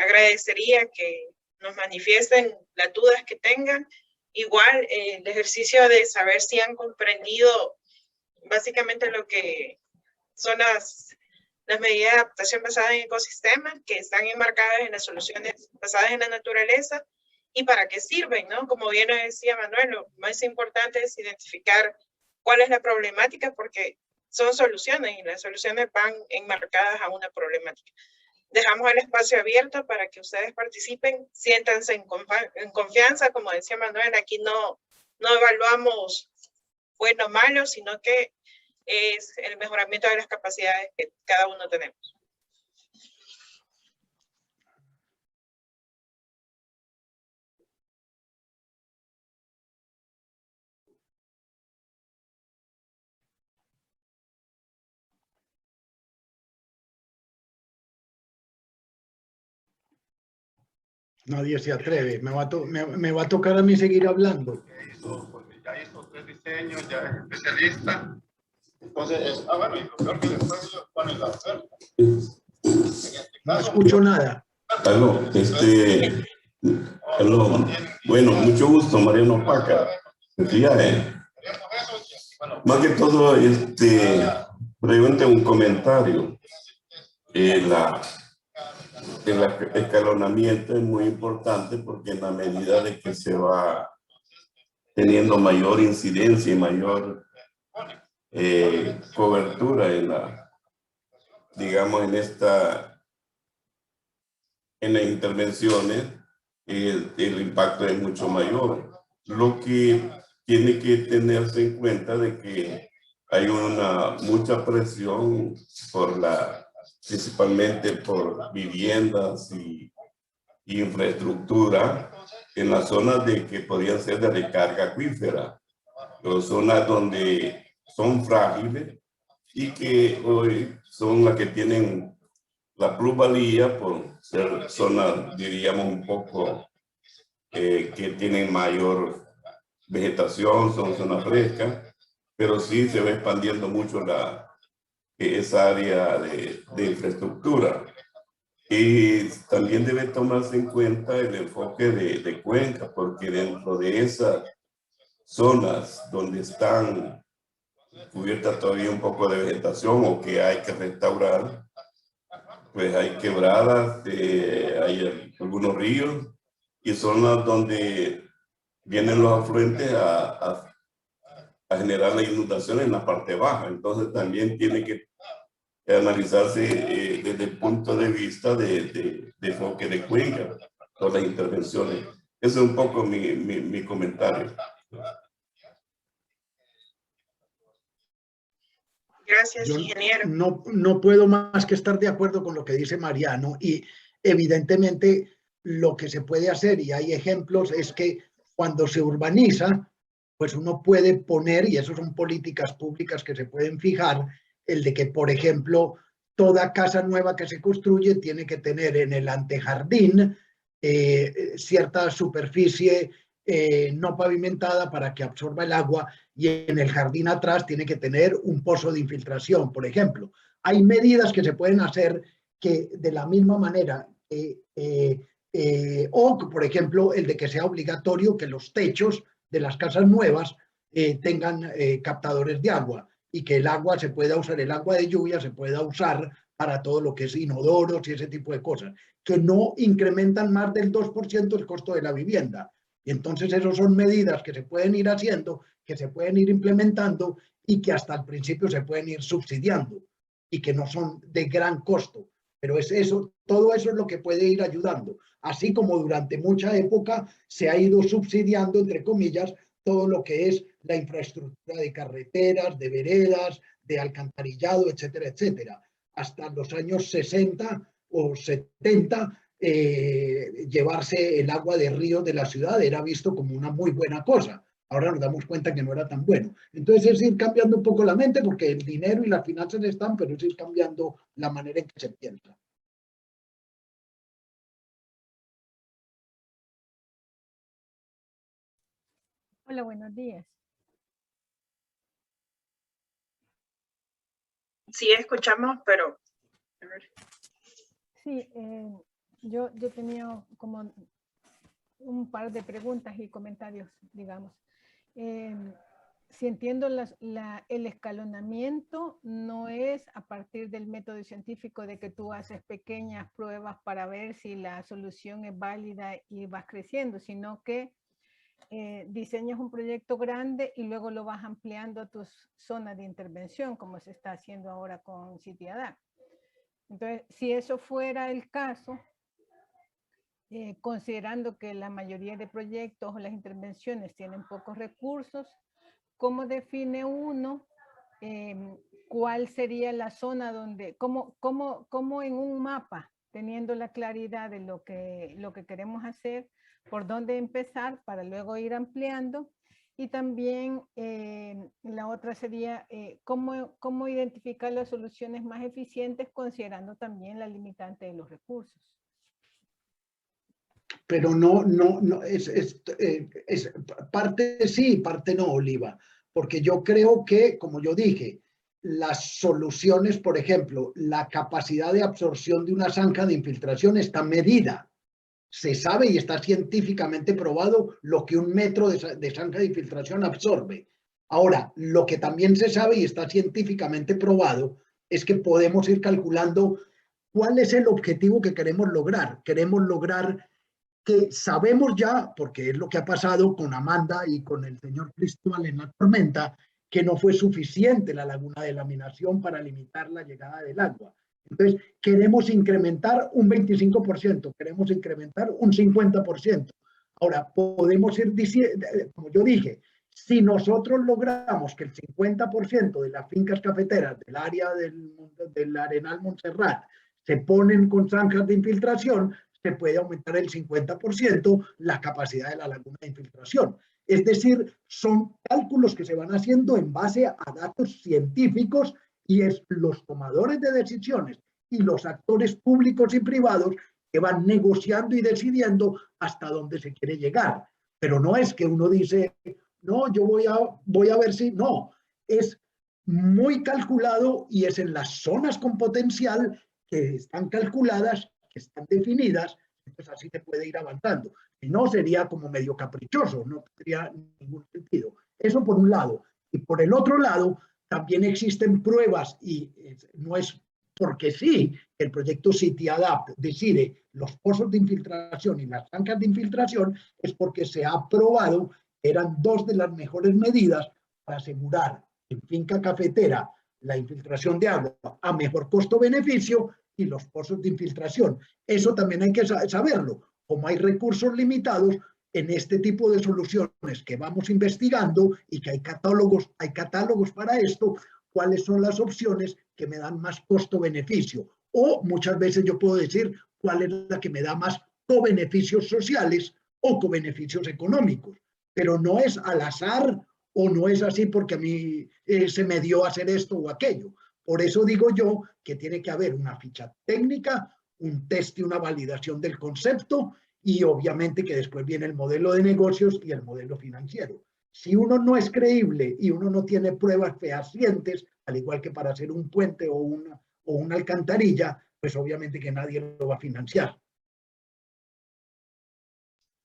Agradecería que nos manifiesten las dudas que tengan. Igual, el ejercicio de saber si han comprendido básicamente lo que son las medidas de adaptación basadas en ecosistemas que están enmarcadas en las soluciones basadas en la naturaleza y para qué sirven, ¿no? Como bien nos decía Manuel, lo más importante es identificar cuál es la problemática, porque son soluciones y las soluciones van enmarcadas a una problemática. Dejamos el espacio abierto para que ustedes participen, siéntanse en confianza, como decía Manuel, aquí no evaluamos bueno o malo, sino que es el mejoramiento de las capacidades que cada uno tenemos. Nadie se atreve, me va a tocar a mí seguir hablando. Porque ya hizo 3 diseños, ya es especialista. Entonces, bueno, y lo peor que después ellos ponen la oferta. No escucho nada. Aló, aló. Bueno, mucho gusto, Mariano Paca. Más que todo, brevemente un comentario. El escalonamiento es muy importante porque en la medida de que se va teniendo mayor incidencia y mayor cobertura digamos, en las intervenciones, el impacto es mucho mayor. Lo que tiene que tenerse en cuenta de que hay mucha presión principalmente por viviendas y infraestructura en las zonas que podrían ser de recarga acuífera, o zonas donde son frágiles y que hoy son las que tienen la plusvalía por ser zonas, diríamos, un poco que tienen mayor vegetación, son zonas frescas, pero sí se va expandiendo mucho esa área de infraestructura. Y también debe tomarse en cuenta el enfoque de cuenca, porque dentro de esas zonas donde están cubiertas todavía un poco de vegetación o que hay que restaurar, pues hay quebradas, hay algunos ríos y zonas donde vienen los afluentes a generar la inundación en la parte baja. Entonces también tiene que analizarse desde el punto de vista de enfoque de cuenca, todas las intervenciones. Ese es un poco mi comentario. Gracias, ingeniero. No puedo más que estar de acuerdo con lo que dice Mariano, y evidentemente lo que se puede hacer, y hay ejemplos, es que cuando se urbaniza, pues uno puede poner, y eso son políticas públicas que se pueden fijar, el de que, por ejemplo, toda casa nueva que se construye tiene que tener en el antejardín cierta superficie no pavimentada para que absorba el agua, y en el jardín atrás tiene que tener un pozo de infiltración, por ejemplo. Hay medidas que se pueden hacer que de la misma manera, o por ejemplo el de que sea obligatorio que los techos de las casas nuevas tengan captadores de agua, y que el agua se pueda usar, el agua de lluvia se pueda usar para todo lo que es inodoros y ese tipo de cosas, que no incrementan más del 2% el costo de la vivienda. Y entonces esas son medidas que se pueden ir haciendo, que se pueden ir implementando y que hasta el principio se pueden ir subsidiando y que no son de gran costo. Pero es eso, todo eso es lo que puede ir ayudando. Así como durante mucha época se ha ido subsidiando, entre comillas, todo lo que es la infraestructura de carreteras, de veredas, de alcantarillado, etcétera, etcétera. Hasta los años 60 o 70, llevarse el agua de ríos de la ciudad era visto como una muy buena cosa. Ahora nos damos cuenta que no era tan bueno. Entonces es ir cambiando un poco la mente, porque el dinero y las finanzas están, pero es ir cambiando la manera en que se piensa. Hola, buenos días. Sí, escuchamos, pero... Sí, yo tenía como un par de preguntas y comentarios, digamos. Si entiendo, el escalonamiento no es a partir del método científico de que tú haces pequeñas pruebas para ver si la solución es válida y vas creciendo, sino que diseñas un proyecto grande y luego lo vas ampliando a tus zonas de intervención, como se está haciendo ahora con CityAdapt. Entonces, si eso fuera el caso, considerando que la mayoría de proyectos o las intervenciones tienen pocos recursos, ¿cómo define uno cuál sería la zona donde, cómo en un mapa, teniendo la claridad de lo que queremos hacer, por dónde empezar para luego ir ampliando? Y también la otra sería cómo identificar las soluciones más eficientes considerando también la limitante de los recursos. Pero no es parte sí, parte no, Oliva, porque yo creo que, como yo dije, las soluciones, por ejemplo, la capacidad de absorción de una zanja de infiltración está medida. Se sabe y está científicamente probado lo que un metro de zanja de infiltración absorbe. Ahora, lo que también se sabe y está científicamente probado es que podemos ir calculando cuál es el objetivo que queremos lograr. Queremos lograr que sabemos ya, porque es lo que ha pasado con Amanda y con el señor Cristóbal en la tormenta, que no fue suficiente la laguna de laminación para limitar la llegada del agua. Entonces, queremos incrementar un 25%, queremos incrementar un 50%. Ahora, podemos ir diciendo, como yo dije, si nosotros logramos que el 50% de las fincas cafeteras del área del Arenal Montserrat se ponen con zanjas de infiltración, se puede aumentar el 50% la capacidad de la laguna de infiltración. Es decir, son cálculos que se van haciendo en base a datos científicos y es los tomadores de decisiones y los actores públicos y privados que van negociando y decidiendo hasta dónde se quiere llegar. Pero no es que uno dice, no, yo voy a ver si, no, es muy calculado y es en las zonas con potencial que están calculadas, que están definidas, entonces así se puede ir avanzando. Si no, sería como medio caprichoso, no tendría ningún sentido. Eso por un lado. Y por el otro lado, también existen pruebas y no es porque sí, el proyecto CityAdapt decide los pozos de infiltración y las zancas de infiltración, es porque se ha probado que eran dos de las mejores medidas para asegurar en finca cafetera la infiltración de agua a mejor costo-beneficio y los pozos de infiltración. Eso también hay que saberlo. Como hay recursos limitados en este tipo de soluciones que vamos investigando y que hay catálogos para esto, cuáles son las opciones que me dan más costo-beneficio. O muchas veces yo puedo decir cuál es la que me da más co-beneficios sociales o co-beneficios económicos. Pero no es al azar o no es así porque a mí se me dio hacer esto o aquello. Por eso digo yo que tiene que haber una ficha técnica, un test y una validación del concepto y obviamente que después viene el modelo de negocios y el modelo financiero. Si uno no es creíble y uno no tiene pruebas fehacientes, al igual que para hacer un puente o una alcantarilla, pues obviamente que nadie lo va a financiar.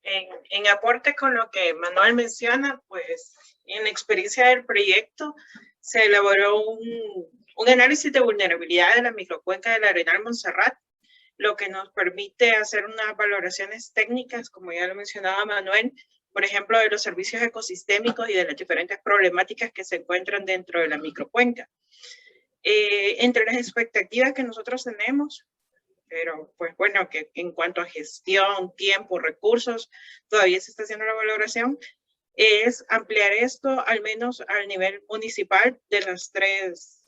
En aporte con lo que Manuel menciona, pues en la experiencia del proyecto se elaboró un análisis de vulnerabilidad de la microcuenca del Arenal Montserrat, lo que nos permite hacer unas valoraciones técnicas, como ya lo mencionaba Manuel, por ejemplo, de los servicios ecosistémicos y de las diferentes problemáticas que se encuentran dentro de la microcuenca. Entre las expectativas que nosotros tenemos, pero pues bueno, que en cuanto a gestión, tiempo, recursos, todavía se está haciendo la valoración, es ampliar esto al menos al nivel municipal de las 3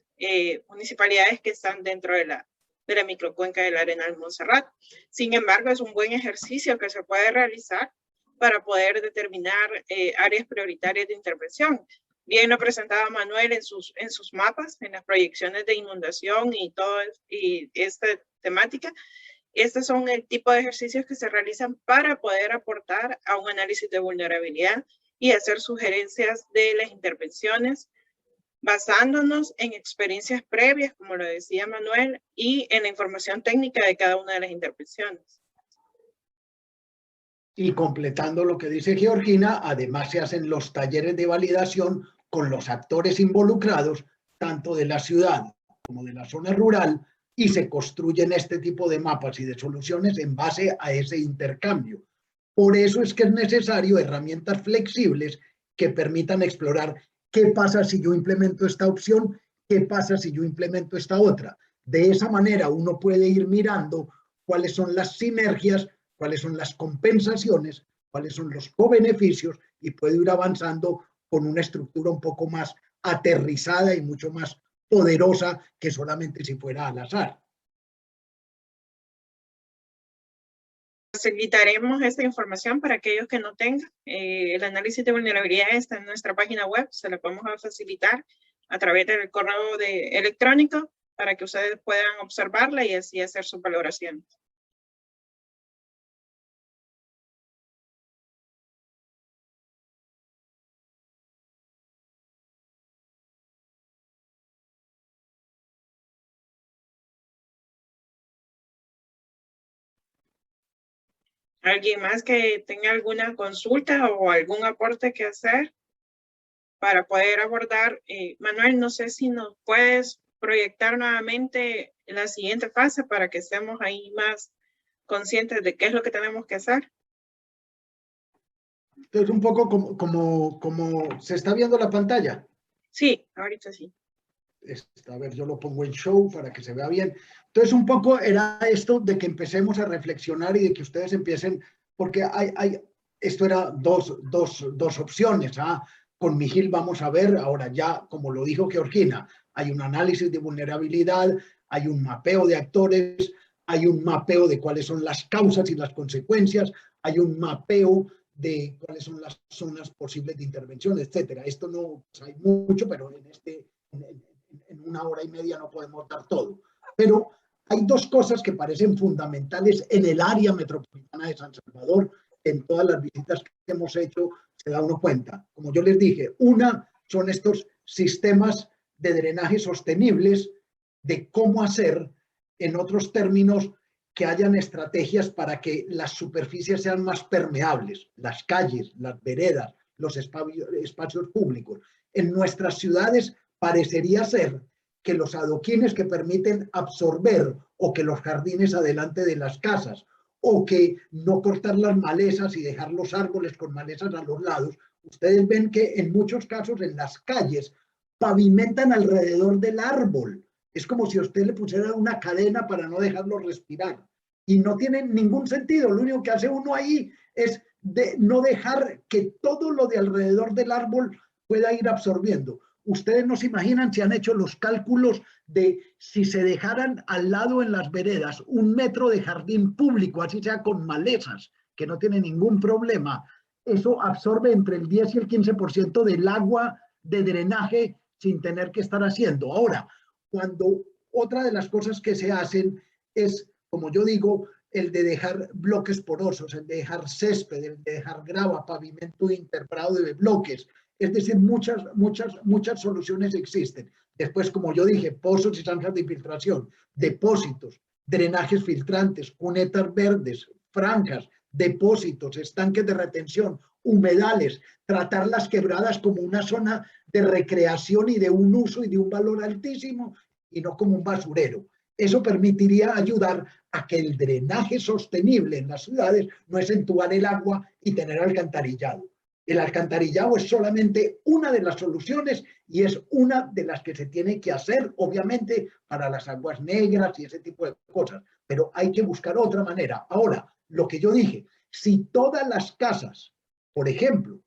municipalidades que están dentro de la microcuenca del Arenal Montserrat. Sin embargo, es un buen ejercicio que se puede realizar para poder determinar áreas prioritarias de intervención. Bien lo presentaba Manuel en sus mapas, en las proyecciones de inundación y esta temática. Estos son el tipo de ejercicios que se realizan para poder aportar a un análisis de vulnerabilidad y hacer sugerencias de las intervenciones basándonos en experiencias previas, como lo decía Manuel, y en la información técnica de cada una de las intervenciones. Y completando lo que dice Georgina, además se hacen los talleres de validación con los actores involucrados, tanto de la ciudad como de la zona rural, y se construyen este tipo de mapas y de soluciones en base a ese intercambio. Por eso es que es necesario herramientas flexibles que permitan explorar qué pasa si yo implemento esta opción, qué pasa si yo implemento esta otra. De esa manera uno puede ir mirando cuáles son las sinergias, cuáles son las compensaciones, cuáles son los cobeneficios y puede ir avanzando con una estructura un poco más aterrizada y mucho más poderosa que solamente si fuera al azar. Facilitaremos esta información para aquellos que no tengan. El análisis de vulnerabilidad está en nuestra página web, se la podemos facilitar a través del correo electrónico para que ustedes puedan observarla y así hacer sus valoraciones. ¿Alguien más que tenga alguna consulta o algún aporte que hacer para poder abordar? Manuel, no sé si nos puedes proyectar nuevamente la siguiente fase para que estemos ahí más conscientes de qué es lo que tenemos que hacer. Entonces, un poco como se está viendo la pantalla. Sí, ahorita sí. A ver, yo lo pongo en show para que se vea bien. Entonces, un poco era esto de que empecemos a reflexionar y de que ustedes empiecen, porque esto era dos opciones. Con Mijil vamos a ver, ahora ya, como lo dijo Georgina, hay un análisis de vulnerabilidad, hay un mapeo de actores, hay un mapeo de cuáles son las causas y las consecuencias, hay un mapeo de cuáles son las zonas posibles de intervención, etcétera. Esto no hay mucho, pero en una hora y media no podemos dar todo. Pero hay dos cosas que parecen fundamentales en el área metropolitana de San Salvador. En todas las visitas que hemos hecho se da uno cuenta. Como yo les dije, una son estos sistemas de drenaje sostenibles, de cómo hacer, en otros términos, que hayan estrategias para que las superficies sean más permeables, las calles, las veredas, los espacios públicos. En nuestras ciudades parecería ser que los adoquines que permiten absorber o que los jardines adelante de las casas o que no cortar las malezas y dejar los árboles con malezas a los lados, ustedes ven que en muchos casos en las calles pavimentan alrededor del árbol. Es como si a usted le pusiera una cadena para no dejarlo respirar. Y no tiene ningún sentido. Lo único que hace uno ahí es no dejar que todo lo de alrededor del árbol pueda ir absorbiendo. Ustedes no se imaginan si han hecho los cálculos de si se dejaran al lado en las veredas 1 metro de jardín público, así sea con malezas, que no tiene ningún problema. Eso absorbe entre el 10 y el 15% del agua de drenaje sin tener que estar haciendo. Ahora, cuando otra de las cosas que se hacen es, como yo digo, el de dejar bloques porosos, el de dejar césped, el de dejar grava, pavimento interprado de bloques. Es decir, muchas soluciones existen. Después, como yo dije, pozos y zanjas de infiltración, depósitos, drenajes filtrantes, cunetas verdes, franjas, depósitos, estanques de retención, humedales, tratar las quebradas como una zona de recreación y de un uso y de un valor altísimo, y no como un basurero. Eso permitiría ayudar a que el drenaje sostenible en las ciudades no es entubar el agua y tener alcantarillado. El alcantarillado es solamente una de las soluciones y es una de las que se tiene que hacer, obviamente, para las aguas negras y ese tipo de cosas. Pero hay que buscar otra manera. Ahora, lo que yo dije, si todas las casas, por ejemplo,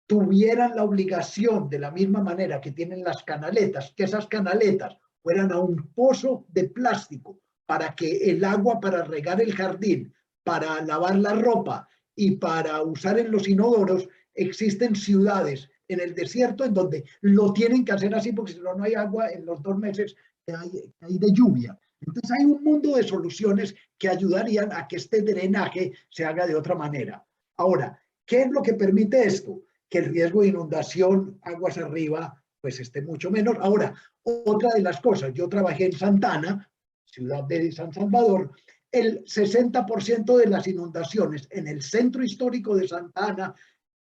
tuvieran la obligación de la misma manera que tienen las canaletas, que esas canaletas fueran a un pozo de plástico para que el agua para regar el jardín, para lavar la ropa y para usar en los inodoros, existen ciudades en el desierto en donde lo tienen que hacer así porque si no, no hay agua en los 2 meses que hay de lluvia. Entonces hay un mundo de soluciones que ayudarían a que este drenaje se haga de otra manera. Ahora, ¿qué es lo que permite esto? Que el riesgo de inundación, aguas arriba, pues esté mucho menor. Ahora, otra de las cosas, yo trabajé en Santana, ciudad de San Salvador, el 60% de las inundaciones en el centro histórico de Santana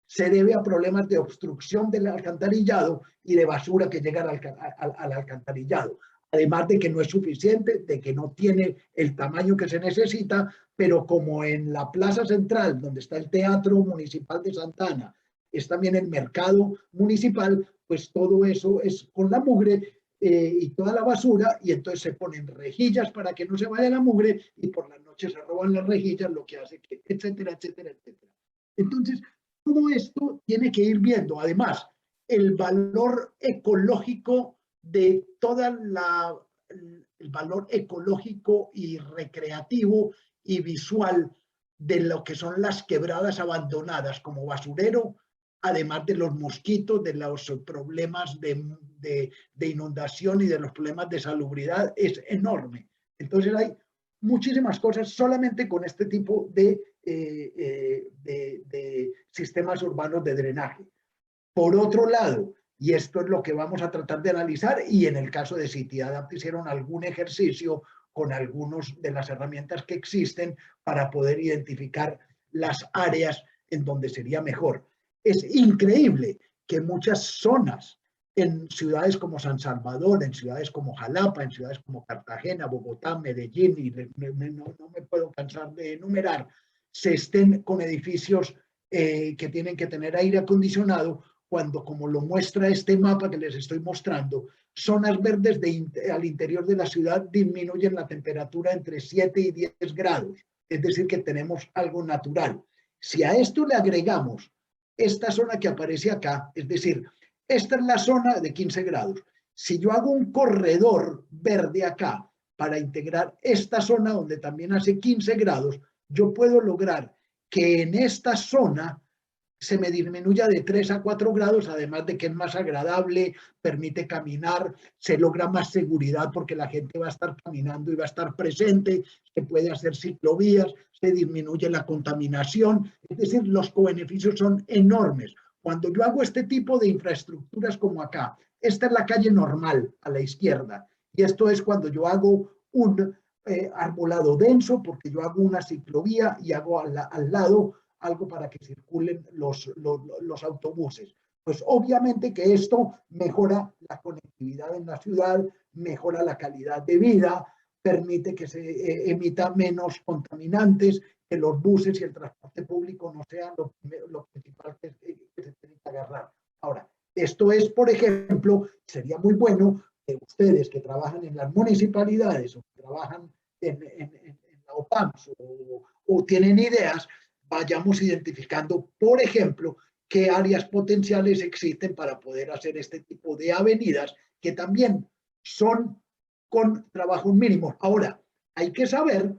se debe a problemas de obstrucción del alcantarillado y de basura que llega al alcantarillado. Además de que no es suficiente, de que no tiene el tamaño que se necesita, pero como en la plaza central, donde está el Teatro Municipal de Santana, es también el mercado municipal, pues todo eso es con la mugre y toda la basura, y entonces se ponen rejillas para que no se vaya la mugre, y por la noche se roban las rejillas, lo que hace que, etcétera, etcétera, etcétera. Entonces, todo esto tiene que ir viendo, además, el valor ecológico de el valor ecológico y recreativo y visual de lo que son las quebradas abandonadas como basurero, además de los mosquitos, de los problemas de inundación y de los problemas de salubridad, es enorme. Entonces hay muchísimas cosas solamente con este tipo de sistemas urbanos de drenaje. Por otro lado, y esto es lo que vamos a tratar de analizar, y en el caso de CityAdapt hicieron algún ejercicio con algunas de las herramientas que existen para poder identificar las áreas en donde sería mejor. Es increíble que muchas zonas en ciudades como San Salvador, en ciudades como Jalapa, en ciudades como Cartagena, Bogotá, Medellín, y no me puedo cansar de enumerar, se estén con edificios que tienen que tener aire acondicionado, cuando, como lo muestra este mapa que les estoy mostrando, zonas verdes al interior de la ciudad disminuyen la temperatura entre 7 y 10 grados, es decir, que tenemos algo natural. Si a esto le agregamos esta zona que aparece acá, es decir, esta es la zona de 15 grados. Si yo hago un corredor verde acá para integrar esta zona donde también hace 15 grados, yo puedo lograr que en esta zona se me disminuya de 3 a 4 grados, además de que es más agradable, permite caminar, se logra más seguridad porque la gente va a estar caminando y va a estar presente, se puede hacer ciclovías, se disminuye la contaminación, es decir, los cobeneficios son enormes. Cuando yo hago este tipo de infraestructuras como acá, esta es la calle normal a la izquierda, y esto es cuando yo hago un arbolado denso, porque yo hago una ciclovía y hago al lado algo para que circulen los autobuses. Pues obviamente que esto mejora la conectividad en la ciudad, mejora la calidad de vida, permite que se emita menos contaminantes, que los buses y el transporte público no sean lo principal que se tiene que agarrar. Ahora, esto es, por ejemplo, sería muy bueno que ustedes que trabajan en las municipalidades o que trabajan en la OPAMS o tienen ideas, vayamos identificando, por ejemplo, qué áreas potenciales existen para poder hacer este tipo de avenidas que también son con trabajos mínimos. Ahora, hay que saber,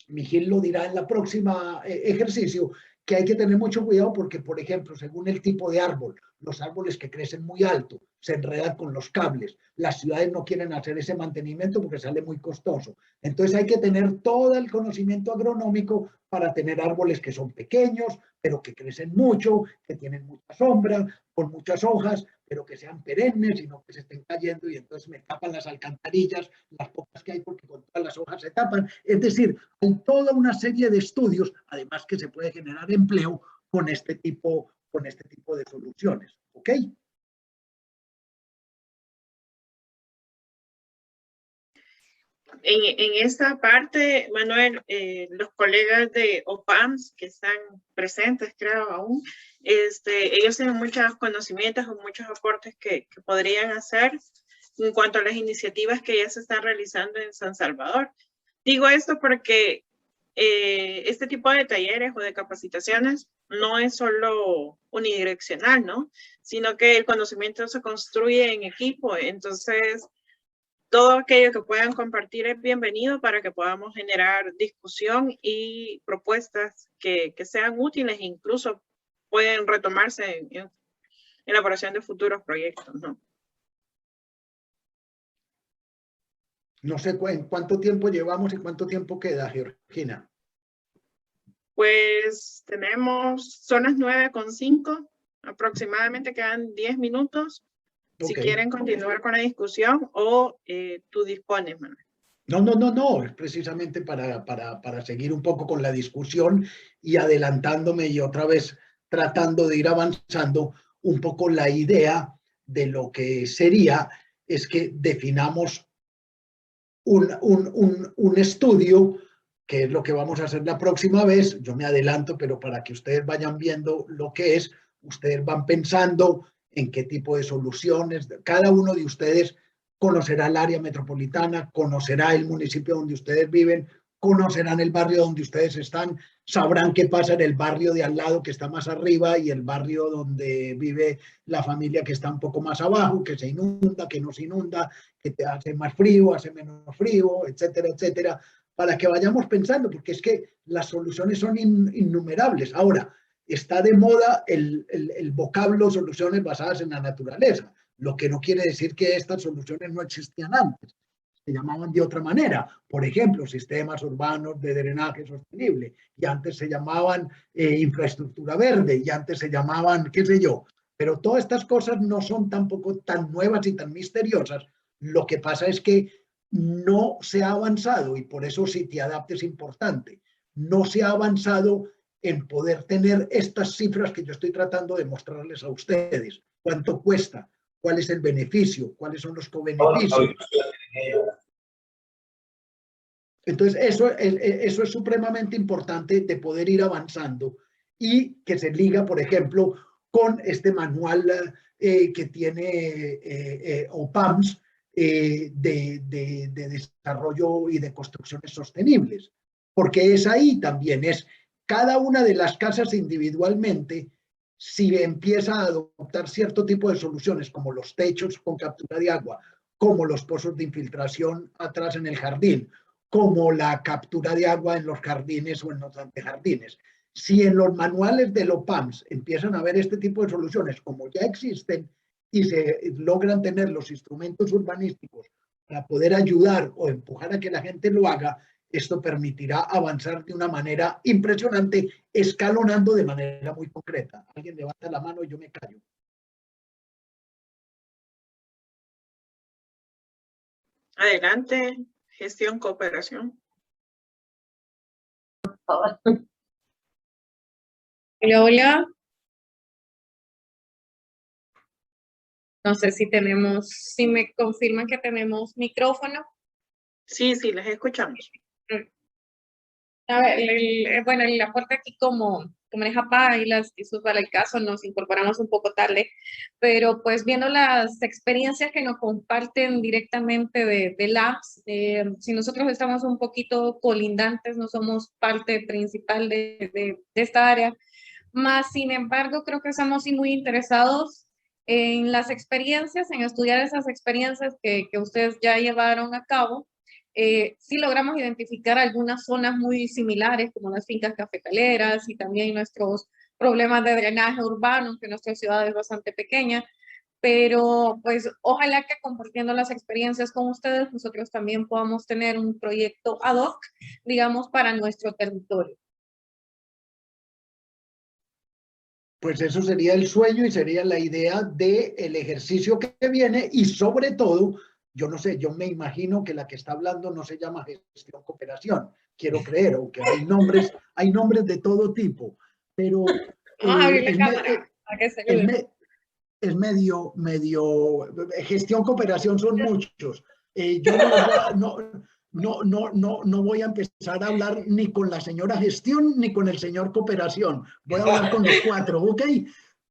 Miguel lo dirá en la próxima ejercicio, que hay que tener mucho cuidado porque, por ejemplo, según el tipo de árbol, los árboles que crecen muy alto se enredan con los cables. Las ciudades no quieren hacer ese mantenimiento porque sale muy costoso. Entonces hay que tener todo el conocimiento agronómico para tener árboles que son pequeños, pero que crecen mucho, que tienen mucha sombra, con muchas hojas, pero que sean perennes y no que se estén cayendo y entonces me tapan las alcantarillas, las pocas que hay porque con todas las hojas se tapan. Es decir, hay toda una serie de estudios, además que se puede generar empleo con este tipo de soluciones. ¿Ok? En esta parte, Manuel, los colegas de OPAMS que están presentes, creo aún, ellos tienen muchos conocimientos o muchos aportes que podrían hacer en cuanto a las iniciativas que ya se están realizando en San Salvador. Digo esto porque este tipo de talleres o de capacitaciones no es solo unidireccional, ¿no? Sino que el conocimiento se construye en equipo. Entonces, todo aquello que puedan compartir es bienvenido para que podamos generar discusión y propuestas que sean útiles e incluso pueden retomarse en elaboración de futuros proyectos, ¿no? No sé cuánto tiempo llevamos y cuánto tiempo queda, Georgina. Pues son las 9:05, aproximadamente quedan 10 minutos. Si quieren continuar con la discusión o tú dispones, Manuel. No, es precisamente para seguir un poco con la discusión y adelantándome y otra vez tratando de ir avanzando un poco. La idea de lo que sería es que definamos un estudio, que es lo que vamos a hacer la próxima vez. Yo me adelanto, pero para que ustedes vayan viendo lo que es, ustedes van pensando en qué tipo de soluciones. Cada uno de ustedes conocerá el área metropolitana, conocerá el municipio donde ustedes viven, conocerán el barrio donde ustedes están, sabrán qué pasa en el barrio de al lado que está más arriba y el barrio donde vive la familia que está un poco más abajo, que se inunda, que no se inunda, que te hace más frío, hace menos frío, etcétera, etcétera, para que vayamos pensando, porque es que las soluciones son innumerables. Ahora, está de moda el vocablo soluciones basadas en la naturaleza, lo que no quiere decir que estas soluciones no existían antes. Se llamaban de otra manera, por ejemplo, sistemas urbanos de drenaje sostenible, y antes se llamaban infraestructura verde, y antes se llamaban, qué sé yo, pero todas estas cosas no son tampoco tan nuevas y tan misteriosas. Lo que pasa es que no se ha avanzado, y por eso Siti Adapt es importante, no se ha avanzado en poder tener estas cifras que yo estoy tratando de mostrarles a ustedes. ¿Cuánto cuesta? ¿Cuál es el beneficio? ¿Cuáles son los cobeneficios? Entonces, eso es supremamente importante de poder ir avanzando y que se liga, por ejemplo, con este manual que tiene OPAMS de desarrollo y de construcciones sostenibles. Porque es ahí también, es cada una de las casas individualmente, si empieza a adoptar cierto tipo de soluciones, como los techos con captura de agua, como los pozos de infiltración atrás en el jardín, como la captura de agua en los jardines o en los antejardines. Si en los manuales de los PAMS empiezan a ver este tipo de soluciones, como ya existen, y se logran tener los instrumentos urbanísticos para poder ayudar o empujar a que la gente lo haga, esto permitirá avanzar de una manera impresionante, escalonando de manera muy concreta. Alguien levanta la mano y yo me callo. Adelante, gestión, cooperación. Hola. No sé si me confirman que tenemos micrófono. Sí, les escuchamos. A ver, bueno, el aporte aquí como maneja Pailas y para el caso nos incorporamos un poco tarde, pero pues viendo las experiencias que nos comparten directamente de Labs, si nosotros estamos un poquito colindantes, no somos parte principal de esta área, más sin embargo creo que estamos sí muy interesados en las experiencias, en estudiar esas experiencias que ustedes ya llevaron a cabo. Sí logramos identificar algunas zonas muy similares, como las fincas cafetaleras y también nuestros problemas de drenaje urbano, que nuestra ciudad es bastante pequeña, pero pues ojalá que compartiendo las experiencias con ustedes, nosotros también podamos tener un proyecto ad hoc, digamos, para nuestro territorio. Pues eso sería el sueño y sería la idea del ejercicio que viene, y sobre todo, yo no sé, yo me imagino que la que está hablando no se llama gestión cooperación, quiero creer, aunque hay nombres de todo tipo, pero es medio, gestión cooperación son muchos. Yo no voy a empezar a hablar ni con la señora gestión ni con el señor cooperación. Voy a hablar con los cuatro, ¿ok?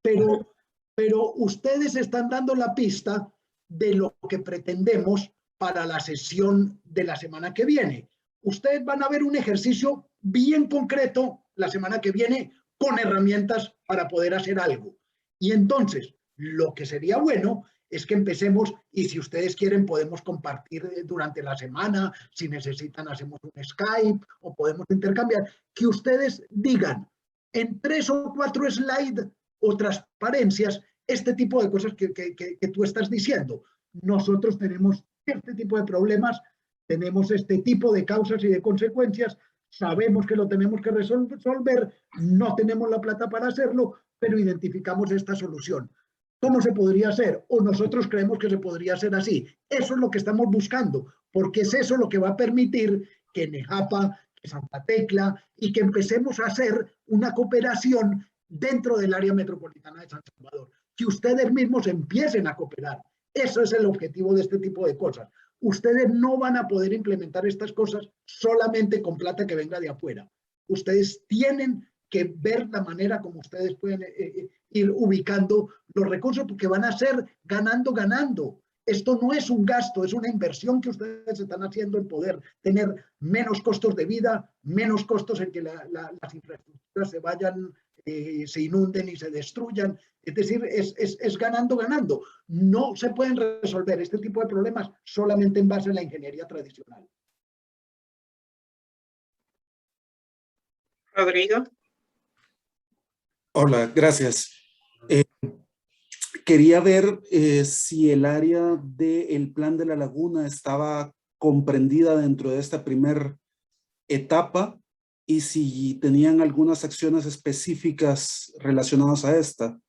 Pero ustedes están dando la pista de lo que pretendemos para la sesión de la semana que viene. Ustedes van a ver un ejercicio bien concreto la semana que viene con herramientas para poder hacer algo. Y entonces, lo que sería bueno es que empecemos, y si ustedes quieren podemos compartir durante la semana, si necesitan hacemos un Skype o podemos intercambiar, que ustedes digan en 3 o 4 slides o transparencias este tipo de cosas que tú estás diciendo. Nosotros tenemos este tipo de problemas, tenemos este tipo de causas y de consecuencias, sabemos que lo tenemos que resolver, no tenemos la plata para hacerlo, pero identificamos esta solución. ¿Cómo se podría hacer? O nosotros creemos que se podría hacer así. Eso es lo que estamos buscando, porque es eso lo que va a permitir que Nejapa, que Santa Tecla, y que empecemos a hacer una cooperación dentro del área metropolitana de San Salvador. Que ustedes mismos empiecen a cooperar. Eso es el objetivo de este tipo de cosas. Ustedes no van a poder implementar estas cosas solamente con plata que venga de afuera. Ustedes tienen que ver la manera como ustedes pueden ir ubicando los recursos, porque van a ser ganando, ganando. Esto no es un gasto, es una inversión que ustedes están haciendo en poder tener menos costos de vida, menos costos en que las infraestructuras se vayan, se inunden y se destruyan. Es decir, es ganando, ganando. No se pueden resolver este tipo de problemas solamente en base a la ingeniería tradicional. Rodrigo. Hola, gracias. Quería ver si el área del plan de la laguna estaba comprendida dentro de esta primera etapa y si tenían algunas acciones específicas relacionadas a esta.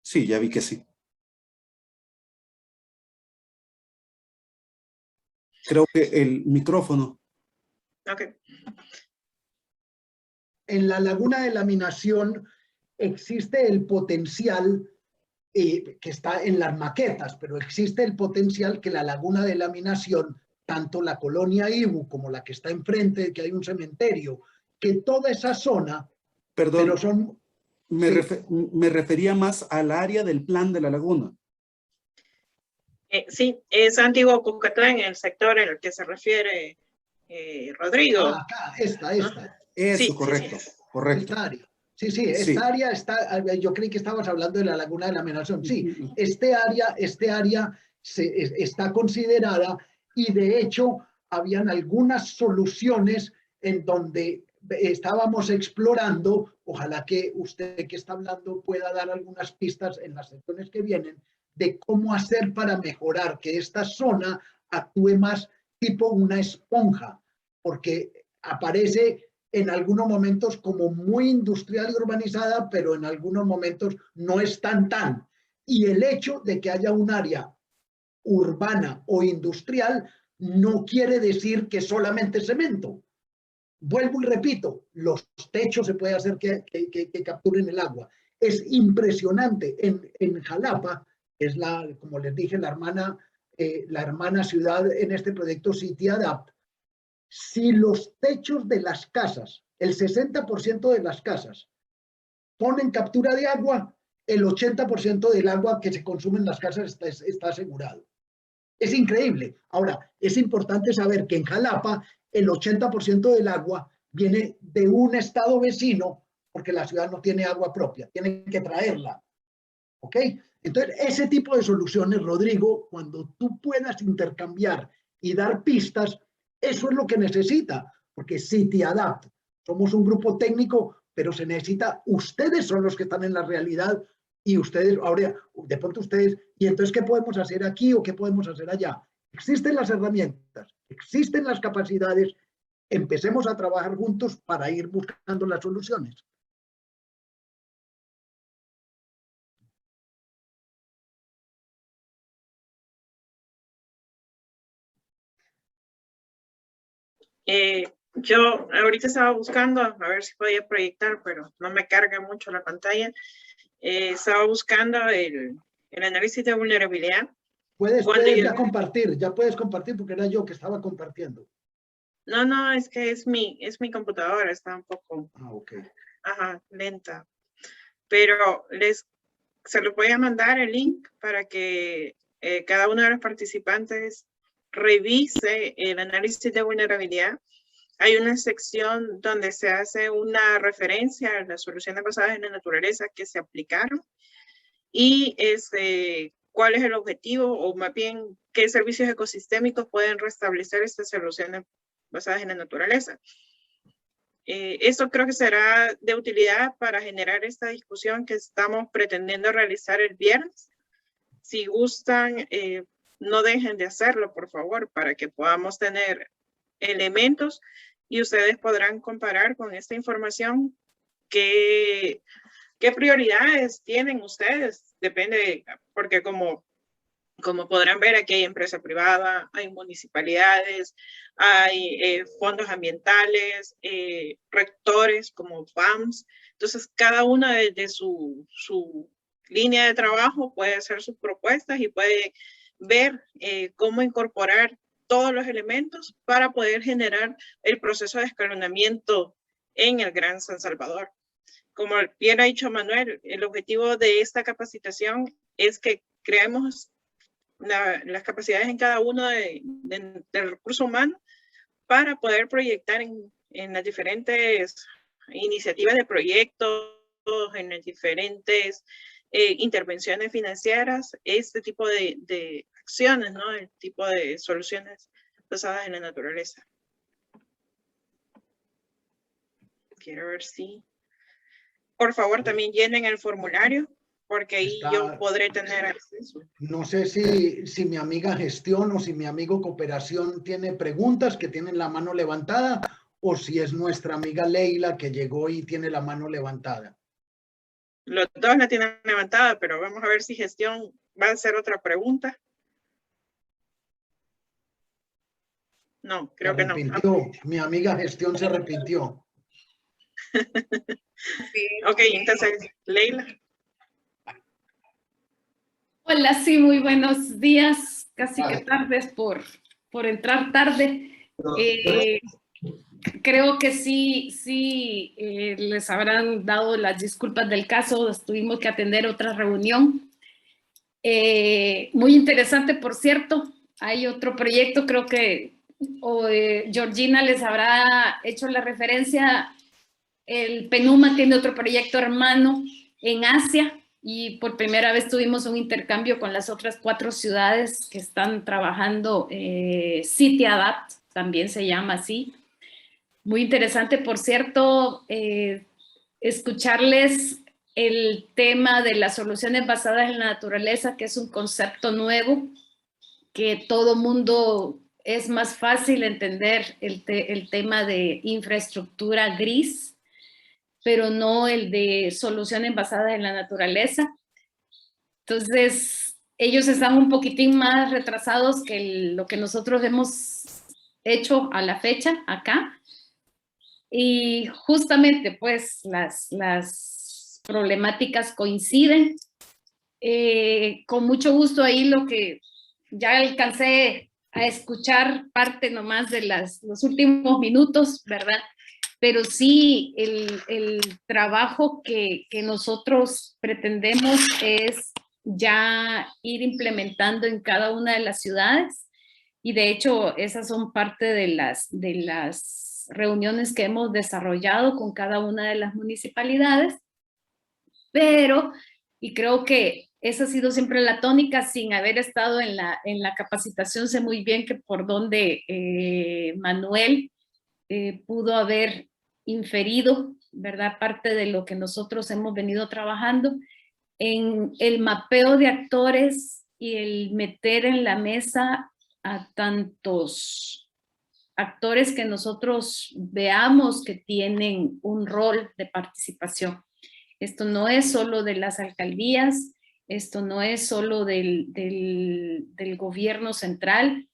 Sí, ya vi que sí. Creo que el micrófono. Ok. En la laguna de laminación existe el potencial que está en las maquetas, pero existe el potencial que la laguna de laminación, tanto la colonia Ibu como la que está enfrente, que hay un cementerio, que toda esa zona, Perdón, pero son... me refería más al área del plan de la laguna. Sí, es Antiguo Cucatlán, el sector en el que se refiere Rodrigo. Acá, esta. Eso, Sí, correcto, sí. correcto. Esta área. Sí, esta área está, yo creí que estabas hablando de la laguna de laminación. Sí, este área está considerada y de hecho habían algunas soluciones en donde estábamos explorando, ojalá que usted que está hablando pueda dar algunas pistas en las sesiones que vienen, de cómo hacer para mejorar que esta zona actúe más tipo una esponja, porque aparece en algunos momentos como muy industrial y urbanizada, pero en algunos momentos no es tan. Y el hecho de que haya un área urbana o industrial no quiere decir que solamente cemento. Vuelvo y repito, los techos se puede hacer que capturen el agua. Es impresionante. En Jalapa, es como les dije, la hermana ciudad en este proyecto City Adapt. Si los techos de las casas, el 60% de las casas, ponen captura de agua, el 80% del agua que se consume en las casas está asegurado. Es increíble. Ahora, es importante saber que en Jalapa el 80% del agua viene de un estado vecino porque la ciudad no tiene agua propia, tienen que traerla. ¿Ok? Entonces, ese tipo de soluciones, Rodrigo, cuando tú puedas intercambiar y dar pistas, eso es lo que necesita, porque City Adapt, somos un grupo técnico, pero se necesita, ustedes son los que están en la realidad y ustedes, ahora, de pronto ustedes, y entonces, ¿qué podemos hacer aquí o qué podemos hacer allá? Existen las herramientas, existen las capacidades, empecemos a trabajar juntos para ir buscando las soluciones. Yo ahorita estaba buscando a ver si podía proyectar, pero no me carga mucho la pantalla. Estaba buscando el análisis de vulnerabilidad Puedes Cuando yo- ya puedes compartir porque era yo que estaba compartiendo. No, es que es mi computadora, está un poco, Ah, ok. lenta. Pero se los voy a mandar el link para que cada uno de los participantes revise el análisis de vulnerabilidad. Hay una sección donde se hace una referencia a las soluciones basadas en la naturaleza que se aplicaron y cuál es el objetivo, o más bien qué servicios ecosistémicos pueden restablecer estas soluciones basadas en la naturaleza. Esto creo que será de utilidad para generar esta discusión que estamos pretendiendo realizar el viernes. Si gustan, no dejen de hacerlo, por favor, para que podamos tener elementos y ustedes podrán comparar con esta información qué prioridades tienen ustedes. Depende, porque como podrán ver, aquí hay empresa privada, hay municipalidades, hay fondos ambientales, rectores como FAMS. Entonces, cada una de su línea de trabajo puede hacer sus propuestas y puede ver cómo incorporar todos los elementos para poder generar el proceso de escalonamiento en el Gran San Salvador. Como bien ha dicho Manuel, el objetivo de esta capacitación es que creemos las capacidades en cada uno del recurso humano para poder proyectar en las diferentes iniciativas de proyectos, en las diferentes intervenciones financieras, este tipo de acciones, ¿no? El tipo de soluciones basadas en la naturaleza. Quiero ver si... Por favor, también llenen el formulario, porque ahí yo podré tener acceso. No sé si mi amiga gestión o si mi amigo cooperación tiene preguntas, que tienen la mano levantada, o si es nuestra amiga Leila que llegó y tiene la mano levantada. Los dos la tienen levantada, pero vamos a ver si gestión va a hacer otra pregunta. No, creo que no. Mi amiga gestión se arrepintió. Ok, entonces, Leila. Hola, sí, muy buenos días, casi que tardes por entrar tarde. Creo que sí, les habrán dado las disculpas del caso, tuvimos que atender otra reunión. Muy interesante, por cierto, hay otro proyecto, creo que Georgina les habrá hecho la referencia, el PENUMA tiene otro proyecto hermano en Asia, y por primera vez tuvimos un intercambio con las otras 4 ciudades que están trabajando, City Adapt, también se llama así. Muy interesante, por cierto, escucharles el tema de las soluciones basadas en la naturaleza, que es un concepto nuevo, que todo mundo es más fácil entender el tema de infraestructura gris, pero no el de soluciones basadas en la naturaleza. Entonces, ellos están un poquitín más retrasados que lo que nosotros hemos hecho a la fecha acá. Y justamente, pues, las problemáticas coinciden. Con mucho gusto ahí lo que ya alcancé a escuchar parte nomás de los últimos minutos, ¿verdad? Pero sí, el trabajo que nosotros pretendemos es ya ir implementando en cada una de las ciudades, y de hecho esas son parte de las reuniones que hemos desarrollado con cada una de las municipalidades, pero, y creo que esa ha sido siempre la tónica, sin haber estado en la capacitación, sé muy bien que por donde Manuel pudo haber inferido, ¿verdad? Parte de lo que nosotros hemos venido trabajando en el mapeo de actores y el meter en la mesa a tantos actores que nosotros veamos que tienen un rol de participación. Esto no es solo de las alcaldías, esto no es solo del gobierno central,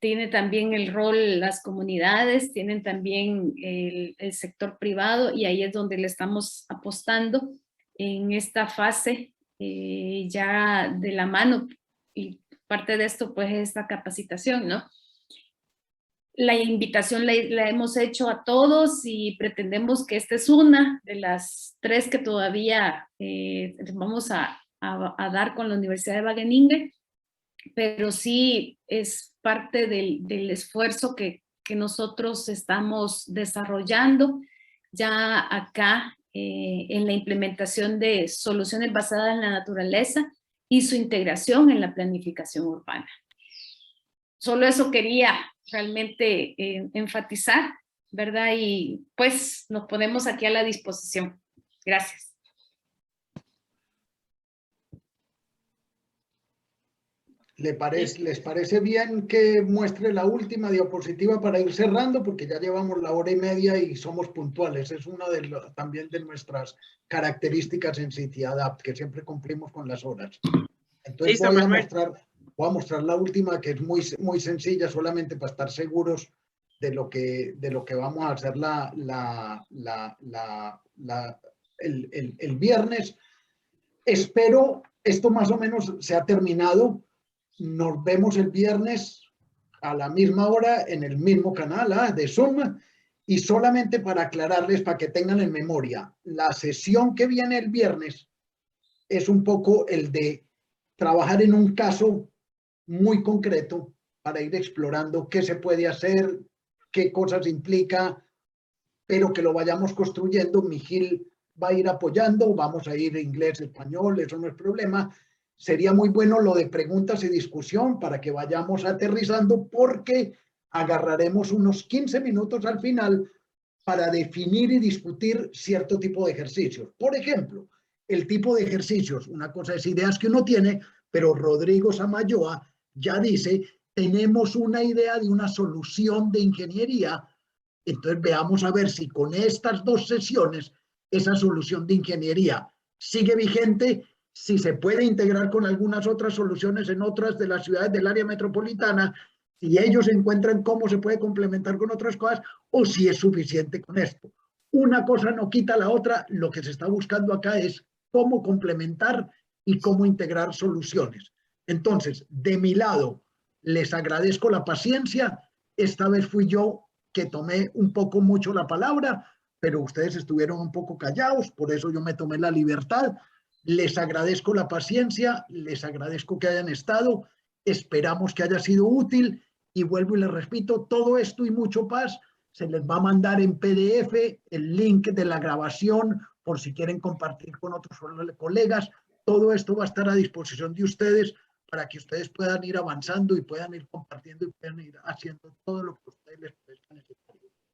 tiene también el rol las comunidades, tienen también el sector privado, y ahí es donde le estamos apostando en esta fase ya de la mano, y parte de esto pues es esta capacitación, ¿no? La invitación la hemos hecho a todos y pretendemos que esta es una de las 3 que todavía vamos a dar con la Universidad de Wageningen, pero sí es parte del esfuerzo que nosotros estamos desarrollando ya acá en la implementación de soluciones basadas en la naturaleza y su integración en la planificación urbana. Solo eso quería realmente enfatizar, ¿verdad? Y pues nos ponemos aquí a la disposición. Gracias. ¿Les parece bien que muestre la última diapositiva para ir cerrando? Porque ya llevamos la 1:30 y somos puntuales. Es una también de nuestras características en CityAdapt, que siempre cumplimos con las horas. Entonces voy a mostrar la última, que es muy sencilla, solamente para estar seguros de lo que vamos a hacer el viernes. Espero, esto más o menos se ha terminado. Nos vemos el viernes a la misma hora en el mismo canal de Zoom. Y solamente para aclararles, para que tengan en memoria, la sesión que viene el viernes es un poco el de trabajar en un caso muy concreto para ir explorando qué se puede hacer, qué cosas implica, pero que lo vayamos construyendo. Mijil va a ir apoyando, vamos a ir inglés, español, eso no es problema. Sería muy bueno lo de preguntas y discusión para que vayamos aterrizando, porque agarraremos unos 15 minutos al final para definir y discutir cierto tipo de ejercicios. Por ejemplo, el tipo de ejercicios, una cosa es ideas que uno tiene, pero Rodrigo Samayoa ya dice, tenemos una idea de una solución de ingeniería, entonces veamos a ver si con estas 2 sesiones esa solución de ingeniería sigue vigente, si se puede integrar con algunas otras soluciones en otras de las ciudades del área metropolitana, si ellos encuentran cómo se puede complementar con otras cosas o si es suficiente con esto. Una cosa no quita la otra, lo que se está buscando acá es cómo complementar y cómo integrar soluciones. Entonces, de mi lado, les agradezco la paciencia. Esta vez fui yo que tomé un poco mucho la palabra, pero ustedes estuvieron un poco callados, por eso yo me tomé la libertad. Les agradezco la paciencia, les agradezco que hayan estado, esperamos que haya sido útil y vuelvo y les repito, todo esto y mucho más se les va a mandar en PDF el link de la grabación por si quieren compartir con otros colegas. Todo esto va a estar a disposición de ustedes para que ustedes puedan ir avanzando y puedan ir compartiendo y puedan ir haciendo todo lo que a ustedes les parezca